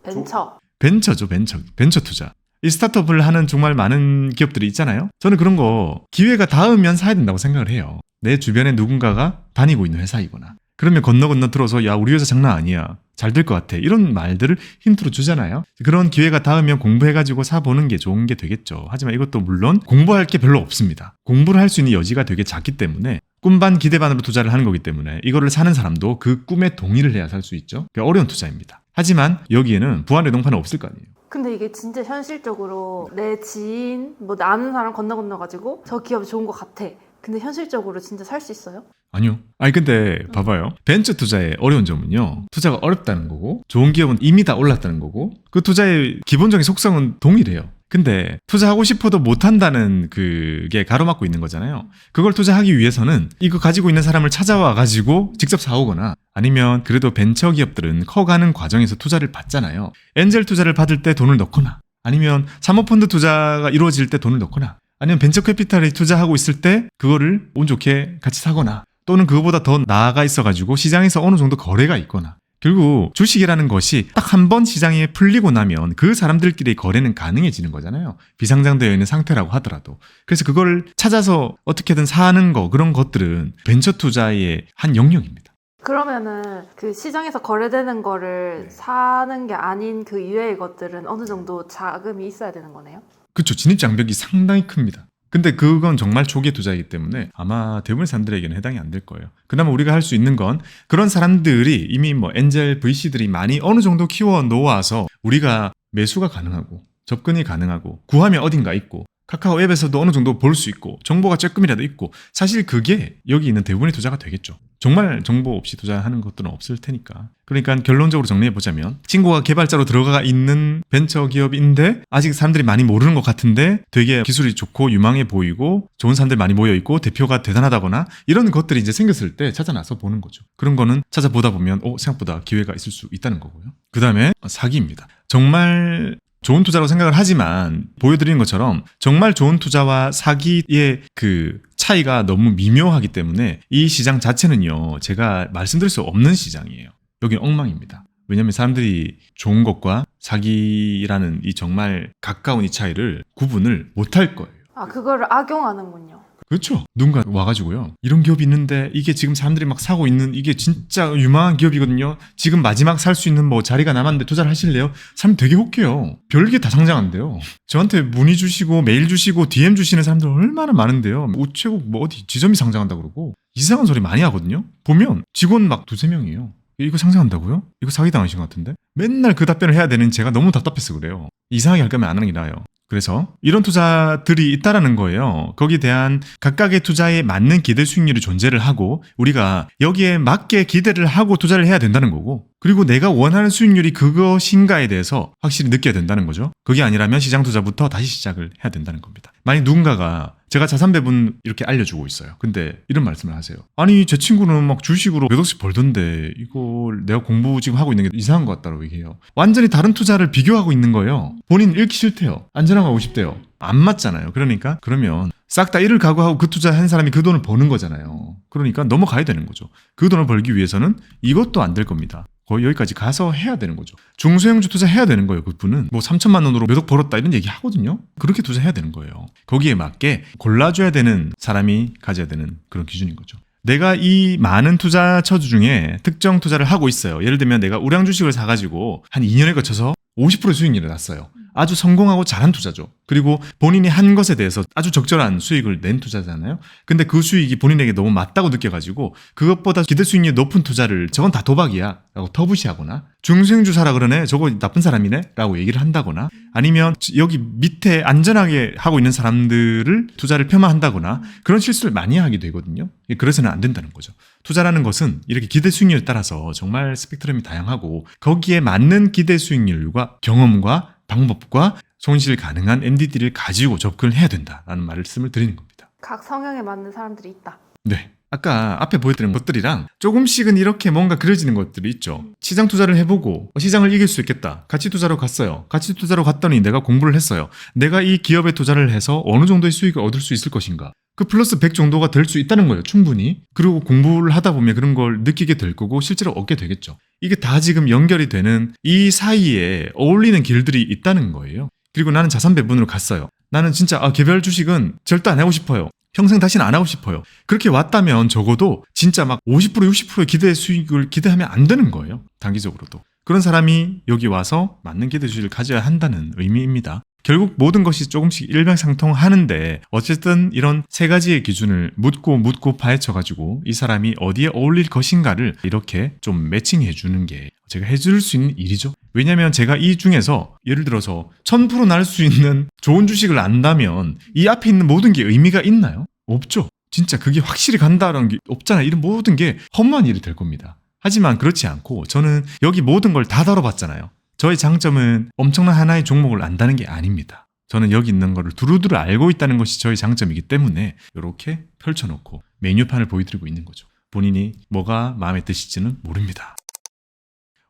벤처죠, 벤처 투자. 이 스타트업을 하는 정말 많은 기업들이 있잖아요. 저는 그런 거 기회가 닿으면 사야 된다고 생각을 해요. 내 주변에 누군가가 다니고 있는 회사이거나 그러면 건너 들어서 야 우리 회사 장난 아니야. 잘 될 것 같아. 이런 말들을 힌트로 주잖아요. 그런 기회가 닿으면 공부해가지고 사보는 게 좋은 게 되겠죠. 하지만 이것도 물론 공부할 게 별로 없습니다. 공부를 할 수 있는 여지가 되게 작기 때문에 꿈반 기대반으로 투자를 하는 거기 때문에 이거를 사는 사람도 그 꿈에 동의를 해야 살 수 있죠. 어려운 투자입니다. 하지만 여기에는 부활 외동판은 없을 거 아니에요. 근데 이게 진짜 현실적으로 내 지인, 뭐 아는 사람 건너가지고 저 기업이 좋은 것 같아. 근데 현실적으로 진짜 살 수 있어요? 아니요. 아니 근데 봐봐요. 벤처 투자의 어려운 점은요. 투자가 어렵다는 거고 좋은 기업은 이미 다 올랐다는 거고 그 투자의 기본적인 속성은 동일해요. 근데 투자하고 싶어도 못한다는 그게 가로막고 있는 거잖아요. 그걸 투자하기 위해서는 이거 가지고 있는 사람을 찾아와 가지고 직접 사오거나 아니면 그래도 벤처 기업들은 커가는 과정에서 투자를 받잖아요. 엔젤 투자를 받을 때 돈을 넣거나 아니면 사모펀드 투자가 이루어질 때 돈을 넣거나 아니면 벤처 캐피탈에 투자하고 있을 때 그거를 운 좋게 같이 사거나 또는 그거보다 더 나아가 있어가지고 시장에서 어느 정도 거래가 있거나 결국 주식이라는 것이 딱 한 번 시장에 풀리고 나면 그 사람들끼리 거래는 가능해지는 거잖아요. 비상장되어 있는 상태라고 하더라도. 그래서 그걸 찾아서 어떻게든 사는 거 그런 것들은 벤처 투자의 한 영역입니다. 그러면은 그 시장에서 거래되는 거를 사는 게 아닌 그 이외의 것들은 어느 정도 자금이 있어야 되는 거네요? 그렇죠. 진입 장벽이 상당히 큽니다. 근데 그건 정말 초기 투자이기 때문에 아마 대부분의 사람들에게는 해당이 안 될 거예요. 그나마 우리가 할 수 있는 건 그런 사람들이 이미 뭐 엔젤 VC들이 많이 어느 정도 키워 놓아서 우리가 매수가 가능하고 접근이 가능하고 구하면 어딘가 있고 카카오 앱에서도 어느 정도 볼 수 있고 정보가 조금이라도 있고 사실 그게 여기 있는 대부분의 투자가 되겠죠. 정말 정보 없이 투자하는 것들은 없을 테니까. 그러니까 결론적으로 정리해보자면 친구가 개발자로 들어가 있는 벤처 기업인데 아직 사람들이 많이 모르는 것 같은데 되게 기술이 좋고 유망해 보이고 좋은 사람들이 많이 모여있고 대표가 대단하다거나 이런 것들이 이제 생겼을 때 찾아 나서 보는 거죠. 그런 거는 찾아보다 보면 생각보다 기회가 있을 수 있다는 거고요. 그 다음에 사기입니다. 정말 좋은 투자라고 생각을 하지만 보여드리는 것처럼 정말 좋은 투자와 사기의 그 차이가 너무 미묘하기 때문에 이 시장 자체는요 제가 말씀드릴 수 없는 시장이에요. 여기는 엉망입니다. 왜냐하면 사람들이 좋은 것과 사기라는 이 정말 가까운 이 차이를 구분을 못할 거예요. 아, 그거를 악용하는군요. 그렇죠. 누군가 와가지고요. 이런 기업이 있는데 이게 지금 사람들이 막 사고 있는 이게 진짜 유망한 기업이거든요. 지금 마지막 살 수 있는 뭐 자리가 남았는데 투자를 하실래요? 사람 되게 혹해요. 별게 다 상장한대요. 저한테 문의 주시고 메일 주시고 DM 주시는 사람들 얼마나 많은데요. 우체국 뭐 어디 지점이 상장한다 그러고 이상한 소리 많이 하거든요. 보면 직원 막 2-3명이에요. 이거 상장한다고요? 이거 사기당하신 것 같은데? 맨날 그 답변을 해야 되는 제가 너무 답답해서 그래요. 이상하게 할 거면 안 하는 게 나아요. 그래서 이런 투자들이 있다라는 거예요. 거기에 대한 각각의 투자에 맞는 기대 수익률이 존재를 하고 우리가 여기에 맞게 기대를 하고 투자를 해야 된다는 거고 그리고 내가 원하는 수익률이 그것인가에 대해서 확실히 느껴야 된다는 거죠. 그게 아니라면 시장 투자부터 다시 시작을 해야 된다는 겁니다. 만약 누군가가 제가 자산 배분 이렇게 알려주고 있어요. 근데 이런 말씀을 하세요. 아니 제 친구는 막 주식으로 몇 억씩 벌던데 이걸 내가 공부 지금 하고 있는 게 이상한 것 같다고 얘기해요. 완전히 다른 투자를 비교하고 있는 거예요. 본인 읽기 싫대요. 안전하고 하고 싶대요. 안 맞잖아요. 그러니까 그러면 싹 다 이를 각오하고 그 투자한 사람이 그 돈을 버는 거잖아요. 그러니까 넘어가야 되는 거죠. 그 돈을 벌기 위해서는 이것도 안 될 겁니다. 거의 여기까지 가서 해야 되는 거죠. 중소형주 투자해야 되는 거예요. 그분은 뭐 3천만 원으로 몇 억 벌었다 이런 얘기 하거든요. 그렇게 투자해야 되는 거예요. 거기에 맞게 골라줘야 되는 사람이 가져야 되는 그런 기준인 거죠. 내가 이 많은 투자 처주 중에 특정 투자를 하고 있어요. 예를 들면 내가 우량 주식을 사가지고 한 2년에 거쳐서 50% 수익률을 났어요. 아주 성공하고 잘한 투자죠. 그리고 본인이 한 것에 대해서 아주 적절한 수익을 낸 투자잖아요. 근데 그 수익이 본인에게 너무 맞다고 느껴가지고 그것보다 기대 수익률이 높은 투자를 저건 다 도박이야 라고 터부시하거나 중소형주 사라 그러네 저거 나쁜 사람이네 라고 얘기를 한다거나 아니면 여기 밑에 안전하게 하고 있는 사람들을 투자를 폄하한다거나 그런 실수를 많이 하게 되거든요. 그래서는 안 된다는 거죠. 투자라는 것은 이렇게 기대 수익률에 따라서 정말 스펙트럼이 다양하고 거기에 맞는 기대 수익률과 경험과 방법과 손실 가능한 MDD를 가지고 접근을 해야 된다라는 말씀을 드리는 겁니다. 각 성향에 맞는 사람들이 있다. 네. 아까 앞에 보여드린 것들이랑 조금씩은 이렇게 뭔가 그려지는 것들이 있죠. 시장 투자를 해보고 시장을 이길 수 있겠다. 가치 투자로 갔어요. 가치 투자로 갔더니 내가 공부를 했어요. 내가 이 기업에 투자를 해서 어느 정도의 수익을 얻을 수 있을 것인가. 그 플러스 100 정도가 될 수 있다는 거예요. 충분히. 그리고 공부를 하다 보면 그런 걸 느끼게 될 거고 실제로 얻게 되겠죠. 이게 다 지금 연결이 되는 이 사이에 어울리는 길들이 있다는 거예요. 그리고 나는 자산 배분으로 갔어요. 나는 진짜 개별 주식은 절대 안 하고 싶어요. 평생 다시는 안 하고 싶어요. 그렇게 왔다면 적어도 진짜 막 50% 60%의 기대 수익을 기대하면 안 되는 거예요. 단기적으로도. 그런 사람이 여기 와서 맞는 기대 수익을 가져야 한다는 의미입니다. 결국 모든 것이 조금씩 일맥상통하는데 어쨌든 이런 세 가지의 기준을 묻고 파헤쳐가지고 이 사람이 어디에 어울릴 것인가를 이렇게 좀 매칭해 주는 게 제가 해줄 수 있는 일이죠. 왜냐하면 제가 이 중에서 예를 들어서 1000% 날 수 있는 좋은 주식을 안다면 이 앞에 있는 모든 게 의미가 있나요? 없죠. 진짜 그게 확실히 간다는 게 없잖아요. 이런 모든 게 험한 일이 될 겁니다. 하지만 그렇지 않고 저는 여기 모든 걸 다 다뤄봤잖아요. 저의 장점은 엄청난 하나의 종목을 안다는 게 아닙니다. 저는 여기 있는 거를 두루두루 알고 있다는 것이 저의 장점이기 때문에 이렇게 펼쳐놓고 메뉴판을 보여드리고 있는 거죠. 본인이 뭐가 마음에 드실지는 모릅니다.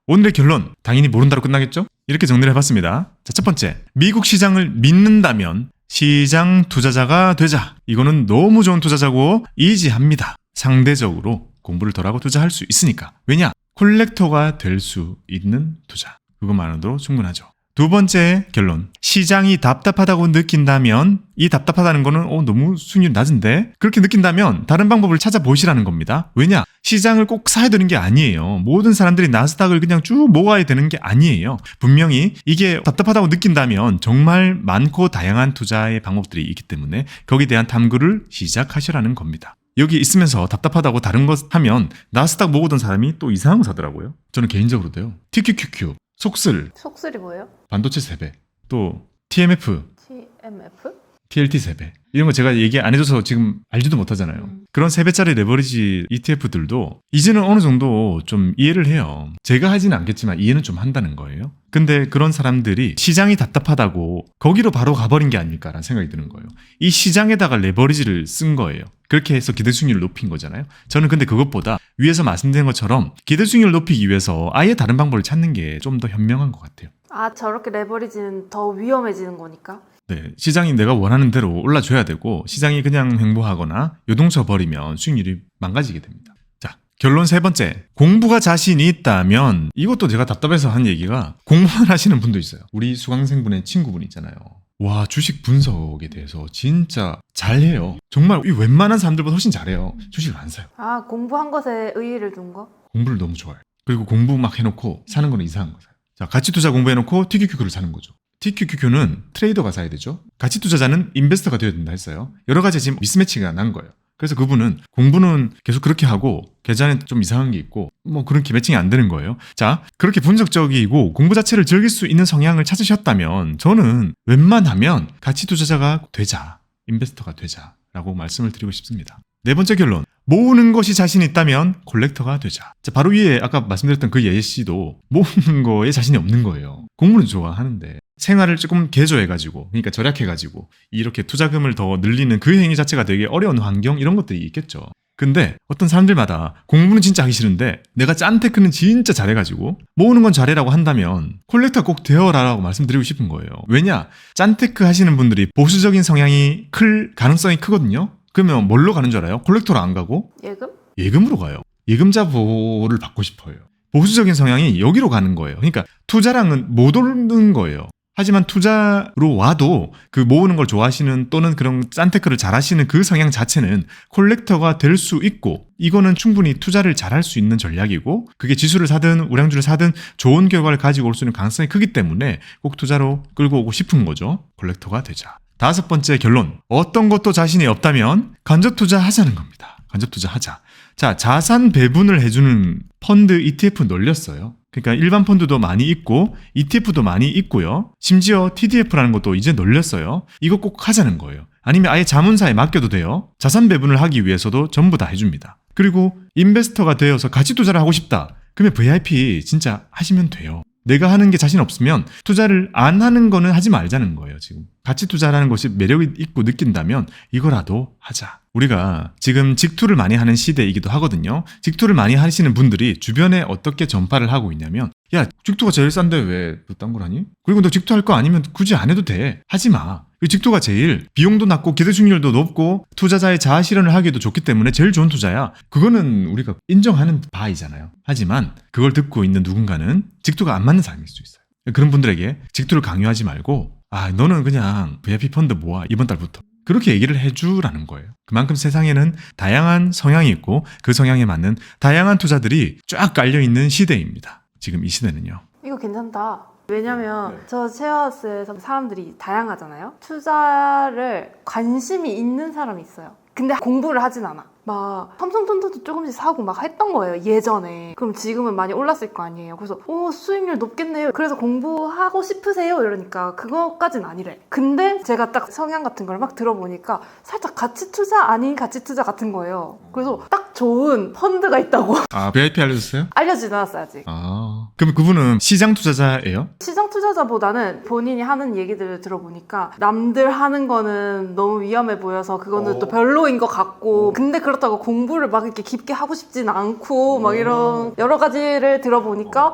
오늘의 결론, 당연히 모른다로 끝나겠죠? 이렇게 정리를 해봤습니다. 자, 첫 번째, 미국 시장을 믿는다면 시장 투자자가 되자. 이거는 너무 좋은 투자자고 이지합니다. 상대적으로 공부를 덜하고 투자할 수 있으니까. 왜냐? 콜렉터가 될 수 있는 투자. 그것만으로도 충분하죠. 두 번째 결론. 시장이 답답하다고 느낀다면 이 답답하다는 거는 너무 수익률이 낮은데 그렇게 느낀다면 다른 방법을 찾아보시라는 겁니다. 왜냐? 시장을 꼭 사야 되는 게 아니에요. 모든 사람들이 나스닥을 그냥 쭉 모아야 되는 게 아니에요. 분명히 이게 답답하다고 느낀다면 정말 많고 다양한 투자의 방법들이 있기 때문에 거기에 대한 탐구를 시작하시라는 겁니다. 여기 있으면서 답답하다고 다른 것 하면 나스닥 모으던 사람이 또 이상한 거 사더라고요. 저는 개인적으로도요. TQQQ, 속슬, 속술이 뭐예요? 반도체 3배, 또 TMF, TMF? TLT 3배. 이런 거 제가 얘기 안 해줘서 지금 알지도 못하잖아요. 그런 3배짜리 레버리지 ETF들도 이제는 어느 정도 좀 이해를 해요. 제가 하지는 않겠지만 이해는 좀 한다는 거예요. 근데 그런 사람들이 시장이 답답하다고 거기로 바로 가버린 게 아닐까라는 생각이 드는 거예요. 이 시장에다가 레버리지를 쓴 거예요. 그렇게 해서 기대 수익률을 높인 거잖아요. 저는 근데 그것보다 위에서 말씀드린 것처럼 기대 수익률을 높이기 위해서 아예 다른 방법을 찾는 게 좀 더 현명한 것 같아요. 아, 저렇게 레버리지는 더 위험해지는 거니까? 네, 시장이 내가 원하는 대로 올라줘야 되고 시장이 그냥 횡보하거나 요동쳐 버리면 수익률이 망가지게 됩니다. 자, 결론 세 번째. 공부가 자신이 있다면 이것도 제가 답답해서 한 얘기가 공부만 하시는 분도 있어요. 우리 수강생분의 친구분 있잖아요. 와, 주식 분석에 대해서 진짜 잘해요. 정말 이 웬만한 사람들보다 훨씬 잘해요. 주식을 안 사요. 아, 공부한 것에 의의를 둔 거? 공부를 너무 좋아해요. 그리고 공부 막 해놓고 사는 거는 이상한 거 사요. 자, 가치 투자 공부해놓고 TQQQ를 사는 거죠. TQQQ는 트레이더가 사야 되죠. 가치 투자자는 인베스터가 되어야 된다 했어요. 여러 가지 지금 미스매치가 난 거예요. 그래서 그분은 공부는 계속 그렇게 하고 계좌에 좀 이상한 게 있고 뭐 그런 매칭이 안 되는 거예요. 자, 그렇게 분석적이고 공부 자체를 즐길 수 있는 성향을 찾으셨다면 저는 웬만하면 가치 투자자가 되자, 인베스터가 되자라고 말씀을 드리고 싶습니다. 네 번째 결론. 모으는 것이 자신 있다면 콜렉터가 되자. 자, 바로 위에 아까 말씀드렸던 그 예시도 모으는 거에 자신이 없는 거예요. 공부는 좋아하는데 생활을 조금 개조해가지고, 그러니까 절약해가지고 이렇게 투자금을 더 늘리는 그 행위 자체가 되게 어려운 환경 이런 것들이 있겠죠. 근데 어떤 사람들마다 공부는 진짜 하기 싫은데 내가 짠테크는 진짜 잘해가지고 모으는 건 잘해라고 한다면 콜렉터 꼭 되어라라고 말씀드리고 싶은 거예요. 왜냐? 짠테크 하시는 분들이 보수적인 성향이 클 가능성이 크거든요. 그러면 뭘로 가는 줄 알아요? 콜렉터로 안 가고? 예금? 예금으로 가요. 예금자 보호를 받고 싶어요. 보수적인 성향이 여기로 가는 거예요. 그러니까 투자랑은 못 오르는 거예요. 하지만 투자로 와도 그 모으는 걸 좋아하시는 또는 그런 짠테크를 잘하시는 그 성향 자체는 콜렉터가 될 수 있고 이거는 충분히 투자를 잘할 수 있는 전략이고 그게 지수를 사든 우량주를 사든 좋은 결과를 가지고 올 수 있는 가능성이 크기 때문에 꼭 투자로 끌고 오고 싶은 거죠. 콜렉터가 되자. 다섯 번째 결론. 어떤 것도 자신이 없다면 간접 투자하자는 겁니다. 간접 투자하자. 자, 자산 배분을 해주는 펀드 ETF 널렸어요. 그러니까 일반 펀드도 많이 있고 ETF도 많이 있고요. 심지어 TDF라는 것도 이제 널렸어요. 이거 꼭 하자는 거예요. 아니면 아예 자문사에 맡겨도 돼요. 자산 배분을 하기 위해서도 전부 다 해줍니다. 그리고 인베스터가 되어서 가치 투자를 하고 싶다. 그러면 VIP 진짜 하시면 돼요. 내가 하는 게 자신 없으면 투자를 안 하는 거는 하지 말자는 거예요. 지금 가치 투자라는 것이 매력이 있고 느낀다면 이거라도 하자. 우리가 지금 직투를 많이 하는 시대이기도 하거든요. 직투를 많이 하시는 분들이 주변에 어떻게 전파를 하고 있냐면 야, 직투가 제일 싼데 왜 딴 걸 하니? 그리고 너 직투할 거 아니면 굳이 안 해도 돼. 하지 마. 직투가 제일 비용도 낮고 기대 수익률도 높고 투자자의 자아 실현을 하기도 좋기 때문에 제일 좋은 투자야. 그거는 우리가 인정하는 바이잖아요. 하지만 그걸 듣고 있는 누군가는 직투가 안 맞는 사람일 수 있어요. 그런 분들에게 직투를 강요하지 말고 너는 그냥 VIP 펀드 모아 이번 달부터. 그렇게 얘기를 해주라는 거예요. 그만큼 세상에는 다양한 성향이 있고 그 성향에 맞는 다양한 투자들이 쫙 깔려있는 시대입니다. 지금 이 시대는요. 이거 괜찮다. 왜냐면 저 쉐어하우스에서 사람들이 다양하잖아요. 투자를 관심이 있는 사람이 있어요. 근데 공부를 하진 않아. 막 삼성전자도 조금씩 사고 막 했던 거예요, 예전에. 그럼 지금은 많이 올랐을 거 아니에요. 그래서 수익률 높겠네요. 그래서 공부하고 싶으세요? 이러니까 그거까진 아니래. 근데 제가 딱 성향 같은 걸 막 들어보니까 살짝 가치 투자 아닌 가치 투자 같은 거예요. 그래서 딱 좋은 펀드가 있다고. 아, VIP 알려줬어요? 알려주진 않았어요, 아직. 아, 그럼 그분은 시장 투자자예요? 시장 투자자보다는 본인이 하는 얘기들을 들어보니까 남들 하는 거는 너무 위험해 보여서 그거는 또 별로인 것 같고, 근데 그렇다고 공부를 막 이렇게 깊게 하고 싶진 않고 막 이런 여러 가지를 들어보니까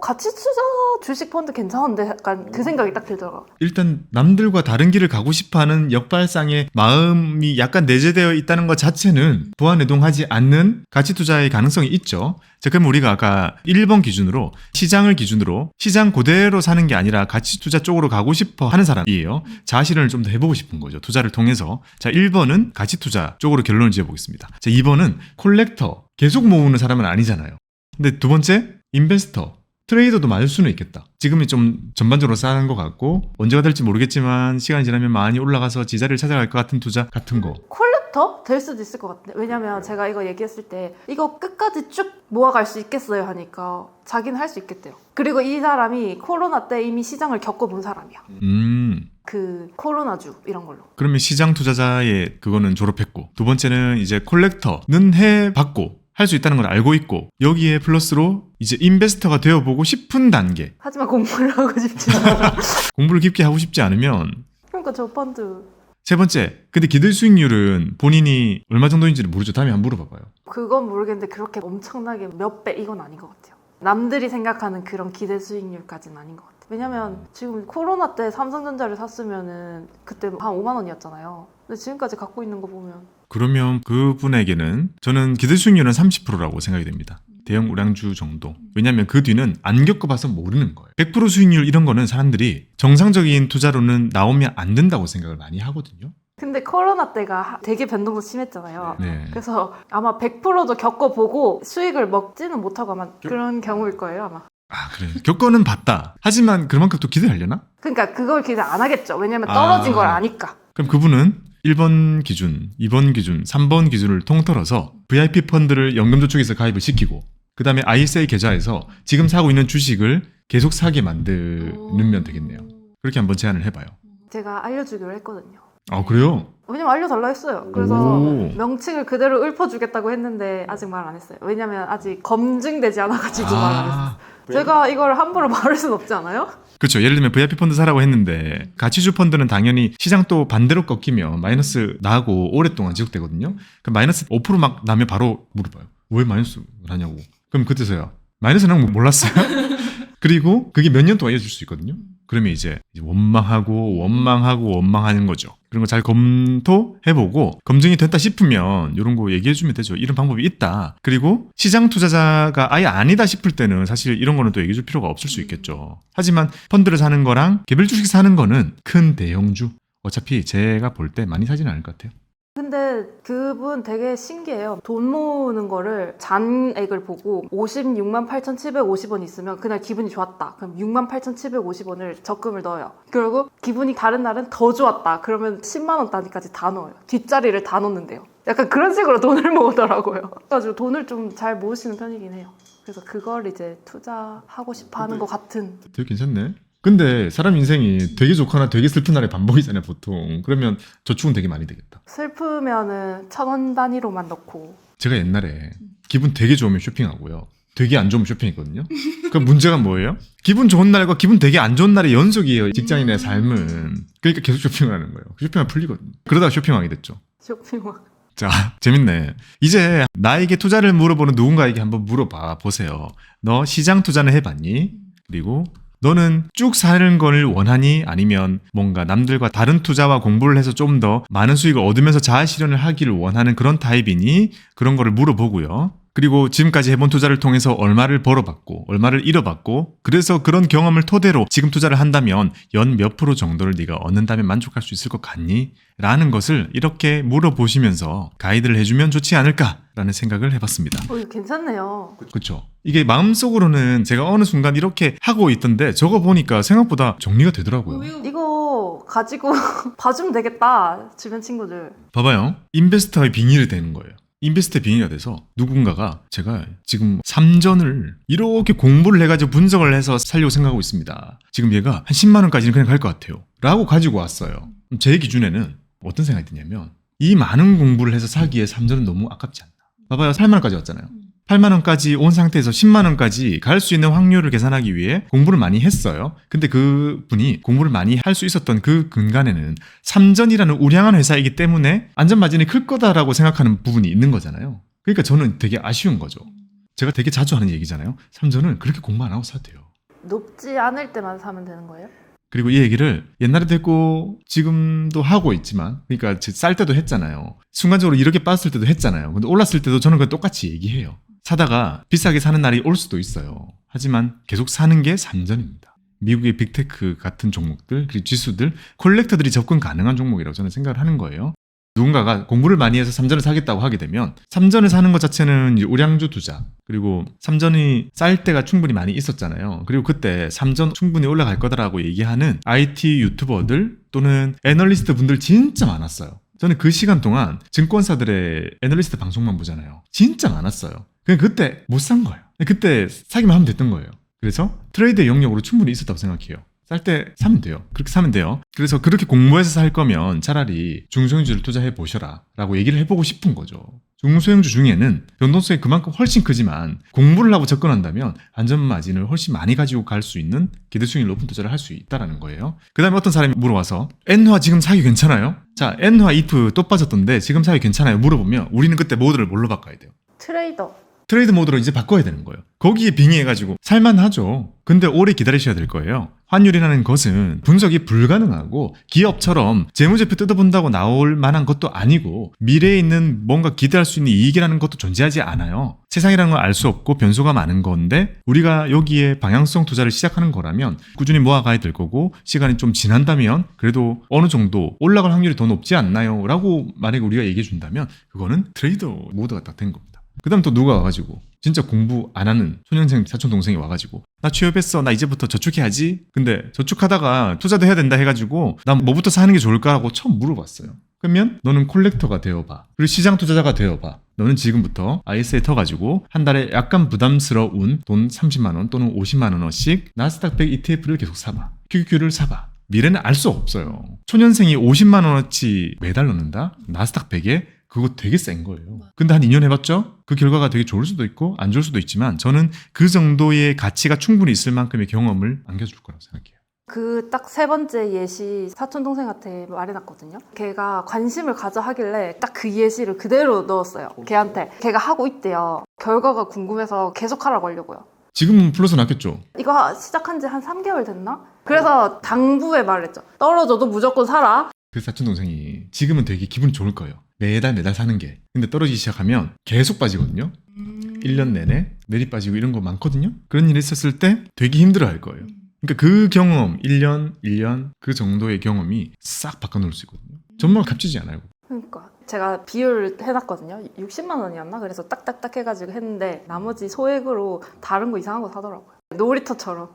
가치 투자 주식 펀드 괜찮은데 약간 그 생각이 딱 들더라고요. 일단 남들과 다른 길을 가고 싶어하는 역발상의 마음이 약간 내재되어 있다는 것 자체는 보완해동하지 않는 가치 투자의 가능성이 있죠. 자, 그럼 우리가 아까 1번 기준으로 시장을 기준으로 시장 그대로 사는 게 아니라 가치 투자 쪽으로 가고 싶어 하는 사람이에요. 자아 실현을 좀 더 해보고 싶은 거죠. 투자를 통해서. 자, 1번은 가치 투자 쪽으로 결론을 지어보겠습니다. 자, 2번은 콜렉터. 계속 모으는 사람은 아니잖아요. 근데 두 번째, 인베스터. 트레이더도 맞을 수는 있겠다. 지금이 좀 전반적으로 싸는 것 같고 언제가 될지 모르겠지만 시간이 지나면 많이 올라가서 지자리를 찾아갈 것 같은 투자 같은 거. 콜렉터 될 수도 있을 것 같은데, 왜냐면 제가 이거 얘기했을 때 이거 끝까지 쭉 모아갈 수 있겠어요 하니까 자기는 할 수 있겠대요. 그리고 이 사람이 코로나 때 이미 시장을 겪어본 사람이야. 그 코로나주 이런 걸로. 그러면 시장 투자자의 그거는 졸업했고, 두 번째는 이제 콜렉터는 해봤고 할 수 있다는 걸 알고 있고, 여기에 플러스로 이제 인베스터가 되어보고 싶은 단계. 하지만 공부를 하고 싶지 않아. 공부를 깊게 하고 싶지 않으면. 그러니까 저 펀드. 세 번째, 근데 기대 수익률은 본인이 얼마 정도인지를 모르죠. 다음에 한번 물어봐봐요. 그건 모르겠는데 그렇게 엄청나게 몇 배 이건 아닌 것 같아요. 남들이 생각하는 그런 기대 수익률까지는 아닌 것 같아요. 왜냐면 지금 코로나 때 삼성전자를 샀으면은 그때 한 5만 원이었잖아요. 근데 지금까지 갖고 있는 거 보면. 그러면 그분에게는 저는 기대 수익률은 30%라고 생각이 됩니다. 대형 우량주 정도. 왜냐하면 그 뒤는 안 겪어봐서 모르는 거예요. 100% 수익률 이런 거는 사람들이 정상적인 투자로는 나오면 안 된다고 생각을 많이 하거든요. 근데 코로나 때가 되게 변동도 심했잖아요. 네. 그래서 아마 100%도 겪어보고 수익을 먹지는 못하고 아마 그런 경우일 거예요, 아마. 아, 그래. 겪어는 봤다. 하지만 그만큼 또 기대하려나? 그러니까 그걸 기대 안 하겠죠. 왜냐면 떨어진 걸 아니까. 그럼 그분은 1번 기준, 2번 기준, 3번 기준을 통틀어서 VIP 펀드를 연금저축에서 가입을 시키고, 그 다음에 ISA 계좌에서 지금 사고 있는 주식을 계속 사게 만들면 되겠네요. 그렇게 한번 제안을 해봐요. 제가 알려주기로 했거든요. 아, 그래요? 왜냐면 알려달라 했어요. 그래서 오. 명칭을 그대로 읊어주겠다고 했는데 아직 말 안 했어요. 왜냐면 아직 검증되지 않아가지고 말 안 했어요. 제가 이걸 함부로 말할 순 없지 않아요? 그렇죠. 예를 들면 VIP 펀드 사라고 했는데 가치주 펀드는 당연히 시장 또 반대로 꺾이면 마이너스 나고 오랫동안 지속되거든요. 그럼 마이너스 5% 막 나면 바로 물어봐요. 왜 마이너스 나냐고. 그럼 그때서야 마이너스 나는 거 몰랐어요? 그리고 그게 몇 년 동안 이어질 수 있거든요. 그러면 이제 원망하는 거죠. 그런 거 잘 검토해보고 검증이 됐다 싶으면 이런 거 얘기해주면 되죠. 이런 방법이 있다. 그리고 시장 투자자가 아예 아니다 싶을 때는 사실 이런 거는 또 얘기해줄 필요가 없을 수 있겠죠. 하지만 펀드를 사는 거랑 개별 주식 사는 거는 큰 대형주. 어차피 제가 볼 때 많이 사지는 않을 것 같아요. 근데 그분 되게 신기해요. 돈 모으는 거를 잔액을 보고 56만 8,750원 있으면 그날 기분이 좋았다. 그럼 6만 8,750원을 적금을 넣어요. 그리고 기분이 다른 날은 더 좋았다. 그러면 10만 원 단위까지 다 넣어요. 뒷자리를 다 넣는데요. 약간 그런 식으로 돈을 모으더라고요. 그래가지고 돈을 좀 잘 모으시는 편이긴 해요. 그래서 그걸 이제 투자하고 싶어 하는 것 같은. 되게 괜찮네. 근데 사람 인생이 되게 좋거나 되게 슬픈 날의 반복이잖아요, 보통. 그러면 저축은 되게 많이 되겠다. 슬프면은 1,000원 단위로만 넣고. 제가 옛날에 기분 되게 좋으면 쇼핑하고요. 되게 안 좋으면 쇼핑했거든요. 그럼 문제가 뭐예요? 기분 좋은 날과 기분 되게 안 좋은 날의 연속이에요, 직장인의 삶은. 그러니까 계속 쇼핑을 하는 거예요. 쇼핑하면 풀리거든요. 그러다가 쇼핑왕이 됐죠. 쇼핑왕. 자, 재밌네. 이제 나에게 투자를 물어보는 누군가에게 한번 물어봐 보세요. 너 시장 투자는 해봤니? 그리고 너는 쭉 사는 걸 원하니? 아니면 뭔가 남들과 다른 투자와 공부를 해서 좀 더 많은 수익을 얻으면서 자아 실현을 하기를 원하는 그런 타입이니? 그런 거를 물어보고요. 그리고 지금까지 해본 투자를 통해서 얼마를 벌어봤고 얼마를 잃어봤고 그래서 그런 경험을 토대로 지금 투자를 한다면 연 몇 프로 정도를 네가 얻는다면 만족할 수 있을 것 같니? 라는 것을 이렇게 물어보시면서 가이드를 해주면 좋지 않을까라는 생각을 해봤습니다. 이거 괜찮네요. 그렇죠. 이게 마음속으로는 제가 어느 순간 이렇게 하고 있던데 저거 보니까 생각보다 정리가 되더라고요. 이거 가지고 봐주면 되겠다. 주변 친구들. 봐봐요. 인베스터의 빙의를 되는 거예요. 인베스트의 빙의가 돼서 누군가가 제가 지금 삼전을 이렇게 공부를 해가지고 분석을 해서 살려고 생각하고 있습니다. 지금 얘가 한 10만 원까지는 그냥 갈 것 같아요. 라고 가지고 왔어요. 제 기준에는 어떤 생각이 드냐면 이 많은 공부를 해서 사기에 삼전은 너무 아깝지 않나. 봐봐요. 8만 원까지 왔잖아요. 8만 원까지 온 상태에서 10만 원까지 갈 수 있는 확률을 계산하기 위해 공부를 많이 했어요. 근데 그 분이 공부를 많이 할 수 있었던 그 근간에는 삼전이라는 우량한 회사이기 때문에 안전마진이 클 거다라고 생각하는 부분이 있는 거잖아요. 그러니까 저는 되게 아쉬운 거죠. 제가 되게 자주 하는 얘기잖아요. 삼전은 그렇게 공부 안 하고 사도 돼요. 높지 않을 때만 사면 되는 거예요? 그리고 이 얘기를 옛날에도 했고 지금도 하고 있지만 그러니까 쌀 때도 했잖아요. 순간적으로 이렇게 빠졌을 때도 했잖아요. 근데 올랐을 때도 저는 그냥 똑같이 얘기해요. 사다가 비싸게 사는 날이 올 수도 있어요. 하지만 계속 사는 게 삼전입니다. 미국의 빅테크 같은 종목들, 그리고 지수들, 콜렉터들이 접근 가능한 종목이라고 저는 생각을 하는 거예요. 누군가가 공부를 많이 해서 삼전을 사겠다고 하게 되면 삼전을 사는 것 자체는 우량주 투자, 그리고 삼전이 쌀 때가 충분히 많이 있었잖아요. 그리고 그때 삼전 충분히 올라갈 거다라고 얘기하는 IT 유튜버들 또는 애널리스트 분들 진짜 많았어요. 저는 그 시간 동안 증권사들의 애널리스트 방송만 보잖아요. 진짜 많았어요. 그냥 그때 못 산 거예요. 그때 사기만 하면 됐던 거예요. 그래서 트레이드의 영역으로 충분히 있었다고 생각해요. 쌀 때 사면 돼요. 그렇게 사면 돼요. 그래서 그렇게 공부해서 살 거면 차라리 중소형주를 투자해 보셔라 라고 얘기를 해보고 싶은 거죠. 중소형주 중에는 변동성이 그만큼 훨씬 크지만 공부를 하고 접근한다면 안전마진을 훨씬 많이 가지고 갈 수 있는 기대수익률 높은 투자를 할 수 있다는 거예요. 그 다음에 어떤 사람이 물어와서 엔화 지금 사기 괜찮아요? 자, 엔화 ETF 또 빠졌던데 지금 사기 괜찮아요? 물어보면 우리는 그때 모드를 뭘로 바꿔야 돼요? 트레이드 모드로 이제 바꿔야 되는 거예요. 거기에 빙의해가지고 살만하죠. 근데 오래 기다리셔야 될 거예요. 환율이라는 것은 분석이 불가능하고 기업처럼 재무제표 뜯어본다고 나올 만한 것도 아니고 미래에 있는 뭔가 기대할 수 있는 이익이라는 것도 존재하지 않아요. 세상이라는 걸 알 수 없고 변수가 많은 건데 우리가 여기에 방향성 투자를 시작하는 거라면 꾸준히 모아가야 될 거고 시간이 좀 지난다면 그래도 어느 정도 올라갈 확률이 더 높지 않나요? 라고 만약에 우리가 얘기해 준다면 그거는 트레이더 모드가 딱 된 겁니다. 그 다음 또 누가 와가지고 진짜 공부 안 하는 초년생 사촌동생이 와가지고 나 취업했어 나 이제부터 저축해야지 근데 저축하다가 투자도 해야 된다 해가지고 나 뭐부터 사는 게 좋을까라고 처음 물어봤어요. 그러면 너는 콜렉터가 되어봐. 그리고 시장 투자자가 되어봐. 너는 지금부터 IS에 터가지고 한 달에 약간 부담스러운 돈 30만원 또는 50만원어씩 나스닥 100 ETF를 계속 사봐. QQQ를 사봐. 미래는 알 수 없어요. 초년생이 50만원어치 매달 넣는다? 나스닥 100에 그거 되게 센 거예요. 근데 한 2년 해봤죠? 그 결과가 되게 좋을 수도 있고 안 좋을 수도 있지만 저는 그 정도의 가치가 충분히 있을 만큼의 경험을 안겨줄 거라고 생각해요. 그 딱 세 번째 예시 사촌 동생한테 말해놨거든요. 걔가 관심을 가져 하길래 딱 그 예시를 그대로 넣었어요. 걔한테. 걔가 하고 있대요. 결과가 궁금해서 계속 하라고 하려고요. 지금은 플러스 났겠죠? 이거 시작한 지 한 3개월 됐나? 그래서 당부에 말했죠. 떨어져도 무조건 사라. 그 사촌동생이 지금은 되게 기분 좋을 거예요. 매달 사는 게. 근데 떨어지기 시작하면 계속 빠지거든요. 1년 내내 내리 빠지고 이런 거 많거든요. 그런 일이 있었을 때 되게 힘들어 할 거예요. 그러니까 그 경험 1년 그 정도의 경험이 싹 바꿔놓을 수 있거든요. 정말 값지지 않아요. 그러니까 제가 비율을 해놨거든요. 60만 원이었나? 그래서 딱딱딱 해가지고 했는데 나머지 소액으로 다른 거 이상한 거 사더라고요. 놀이터처럼.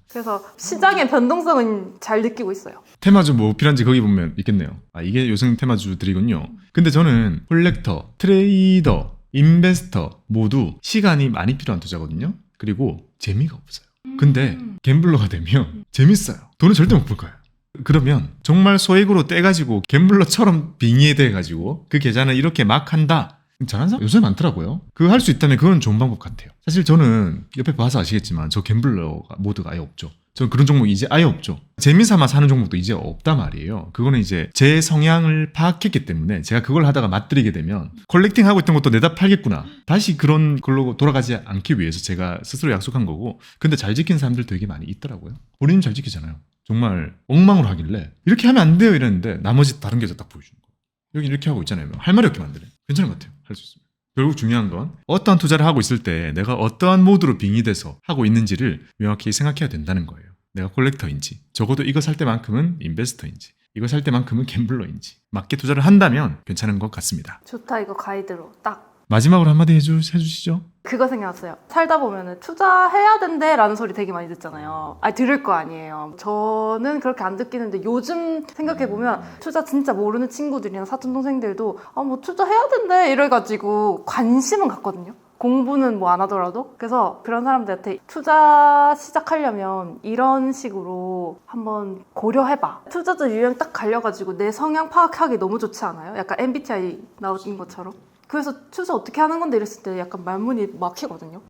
그래서 시장의 변동성은 잘 느끼고 있어요. 테마주 뭐 필요한지 거기 보면 있겠네요. 이게 요즘 테마주들이군요. 근데 저는 콜렉터, 트레이더, 인베스터 모두 시간이 많이 필요한 투자거든요. 그리고 재미가 없어요. 근데 갬블러가 되면 재밌어요. 돈은 절대 못 벌 거예요. 그러면 정말 소액으로 떼가지고 갬블러처럼 빙의돼가지고 그 계좌는 이렇게 막 한다. 잘하는 사람 요새 많더라고요. 그거 할 수 있다면 그건 좋은 방법 같아요. 사실 저는 옆에 봐서 아시겠지만 저 갬블러 모드가 아예 없죠. 저는 그런 종목 이제 아예 없죠. 재미삼아 사는 종목도 이제 없단 말이에요. 그거는 이제 제 성향을 파악했기 때문에 제가 그걸 하다가 맛들이게 되면 컬렉팅 하고 있던 것도 내다 팔겠구나. 다시 그런 걸로 돌아가지 않기 위해서 제가 스스로 약속한 거고. 근데 잘 지킨 사람들 되게 많이 있더라고요. 본인은 잘 지키잖아요. 정말 엉망으로 하길래 이렇게 하면 안 돼요 이랬는데 나머지 다른 계좌 딱 보여주는 거예요. 여기 이렇게 하고 있잖아요. 할 말이 없게 만드네. 괜찮은 것 같아요. 할 수 있으면. 결국 중요한 건 어떠한 투자를 하고 있을 때 내가 어떠한 모드로 빙의돼서 하고 있는지를 명확히 생각해야 된다는 거예요. 내가 콜렉터인지, 적어도 이거 살 때만큼은 인베스터인지, 이거 살 때만큼은 갬블러인지 맞게 투자를 한다면 괜찮은 것 같습니다. 좋다, 이거 가이드로 딱. 마지막으로 한마디 해주시죠. 그거 생각났어요. 살다 보면은 투자해야 된대 라는 소리 되게 많이 듣잖아요. 들을 거 아니에요. 저는 그렇게 안 듣기는데 요즘 생각해보면 투자 진짜 모르는 친구들이나 사촌동생들도 뭐 투자해야 된대 이래가지고 관심은 갖거든요. 공부는 뭐 안 하더라도. 그래서 그런 사람들한테 투자 시작하려면 이런 식으로 한번 고려해봐. 투자자 유형 딱 갈려가지고 내 성향 파악하기 너무 좋지 않아요? 약간 MBTI 나온 것처럼. 그래서 투자 어떻게 하는 건데 이랬을 때 약간 말문이 막히거든요.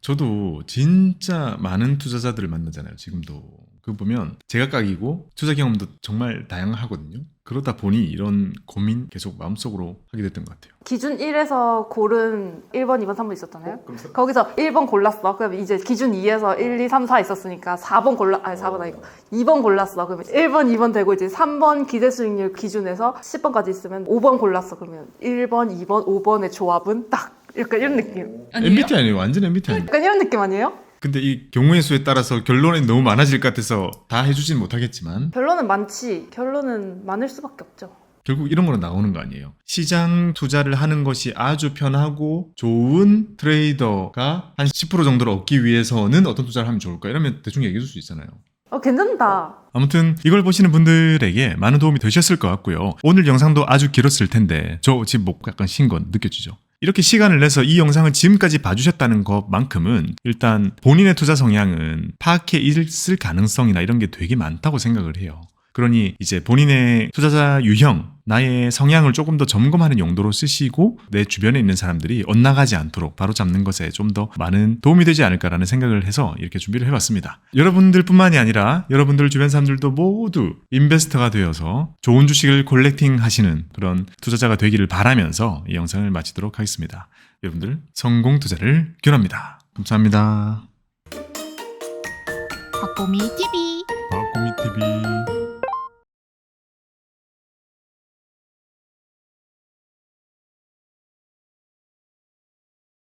저도 진짜 많은 투자자들을 만나잖아요. 지금도. 그거 보면 제각각이고 투자 경험도 정말 다양하거든요. 그러다 보니 이런 고민 계속 마음속으로 하게 됐던 것 같아요. 기준 1에서 고른 1번, 2번, 3번 있었잖아요. 거기서 1번 골랐어. 그럼 이제 기준 2에서 1, 2, 3, 4 있었으니까 4번 4번 아니고 2번 골랐어. 그러면 1번, 2번 되고 이제 3번 기대 수익률 기준에서 10번까지 있으면 5번 골랐어. 그러면 1번, 2번, 5번의 조합은 딱 약간 이런 느낌. MBTI 아니에요. 완전 MBTI 아니에요. 약간 이런 느낌 아니에요? 근데 이 경우의 수에 따라서 결론이 너무 많아질 것 같아서 다 해주진 못하겠지만 결론은 많지. 결론은 많을 수밖에 없죠. 결국 이런 거로 나오는 거 아니에요. 시장 투자를 하는 것이 아주 편하고 좋은 트레이더가 한 10% 정도를 얻기 위해서는 어떤 투자를 하면 좋을까? 이러면 대충 얘기해 줄 수 있잖아요. 괜찮다. 아무튼 이걸 보시는 분들에게 많은 도움이 되셨을 것 같고요. 오늘 영상도 아주 길었을 텐데 저 지금 목 약간 쉰 건 느껴지죠? 이렇게 시간을 내서 이 영상을 지금까지 봐주셨다는 것만큼은 일단 본인의 투자 성향은 파악해 있을 가능성이나 이런 게 되게 많다고 생각을 해요. 그러니 이제 본인의 투자자 유형, 나의 성향을 조금 더 점검하는 용도로 쓰시고 내 주변에 있는 사람들이 엇나가지 않도록 바로잡는 것에 좀 더 많은 도움이 되지 않을까라는 생각을 해서 이렇게 준비를 해봤습니다. 여러분들뿐만이 아니라 여러분들 주변 사람들도 모두 인베스터가 되어서 좋은 주식을 콜렉팅 하시는 그런 투자자가 되기를 바라면서 이 영상을 마치도록 하겠습니다. 여러분들 성공 투자를 기원합니다. 감사합니다. 박보미 TV 박고미 TV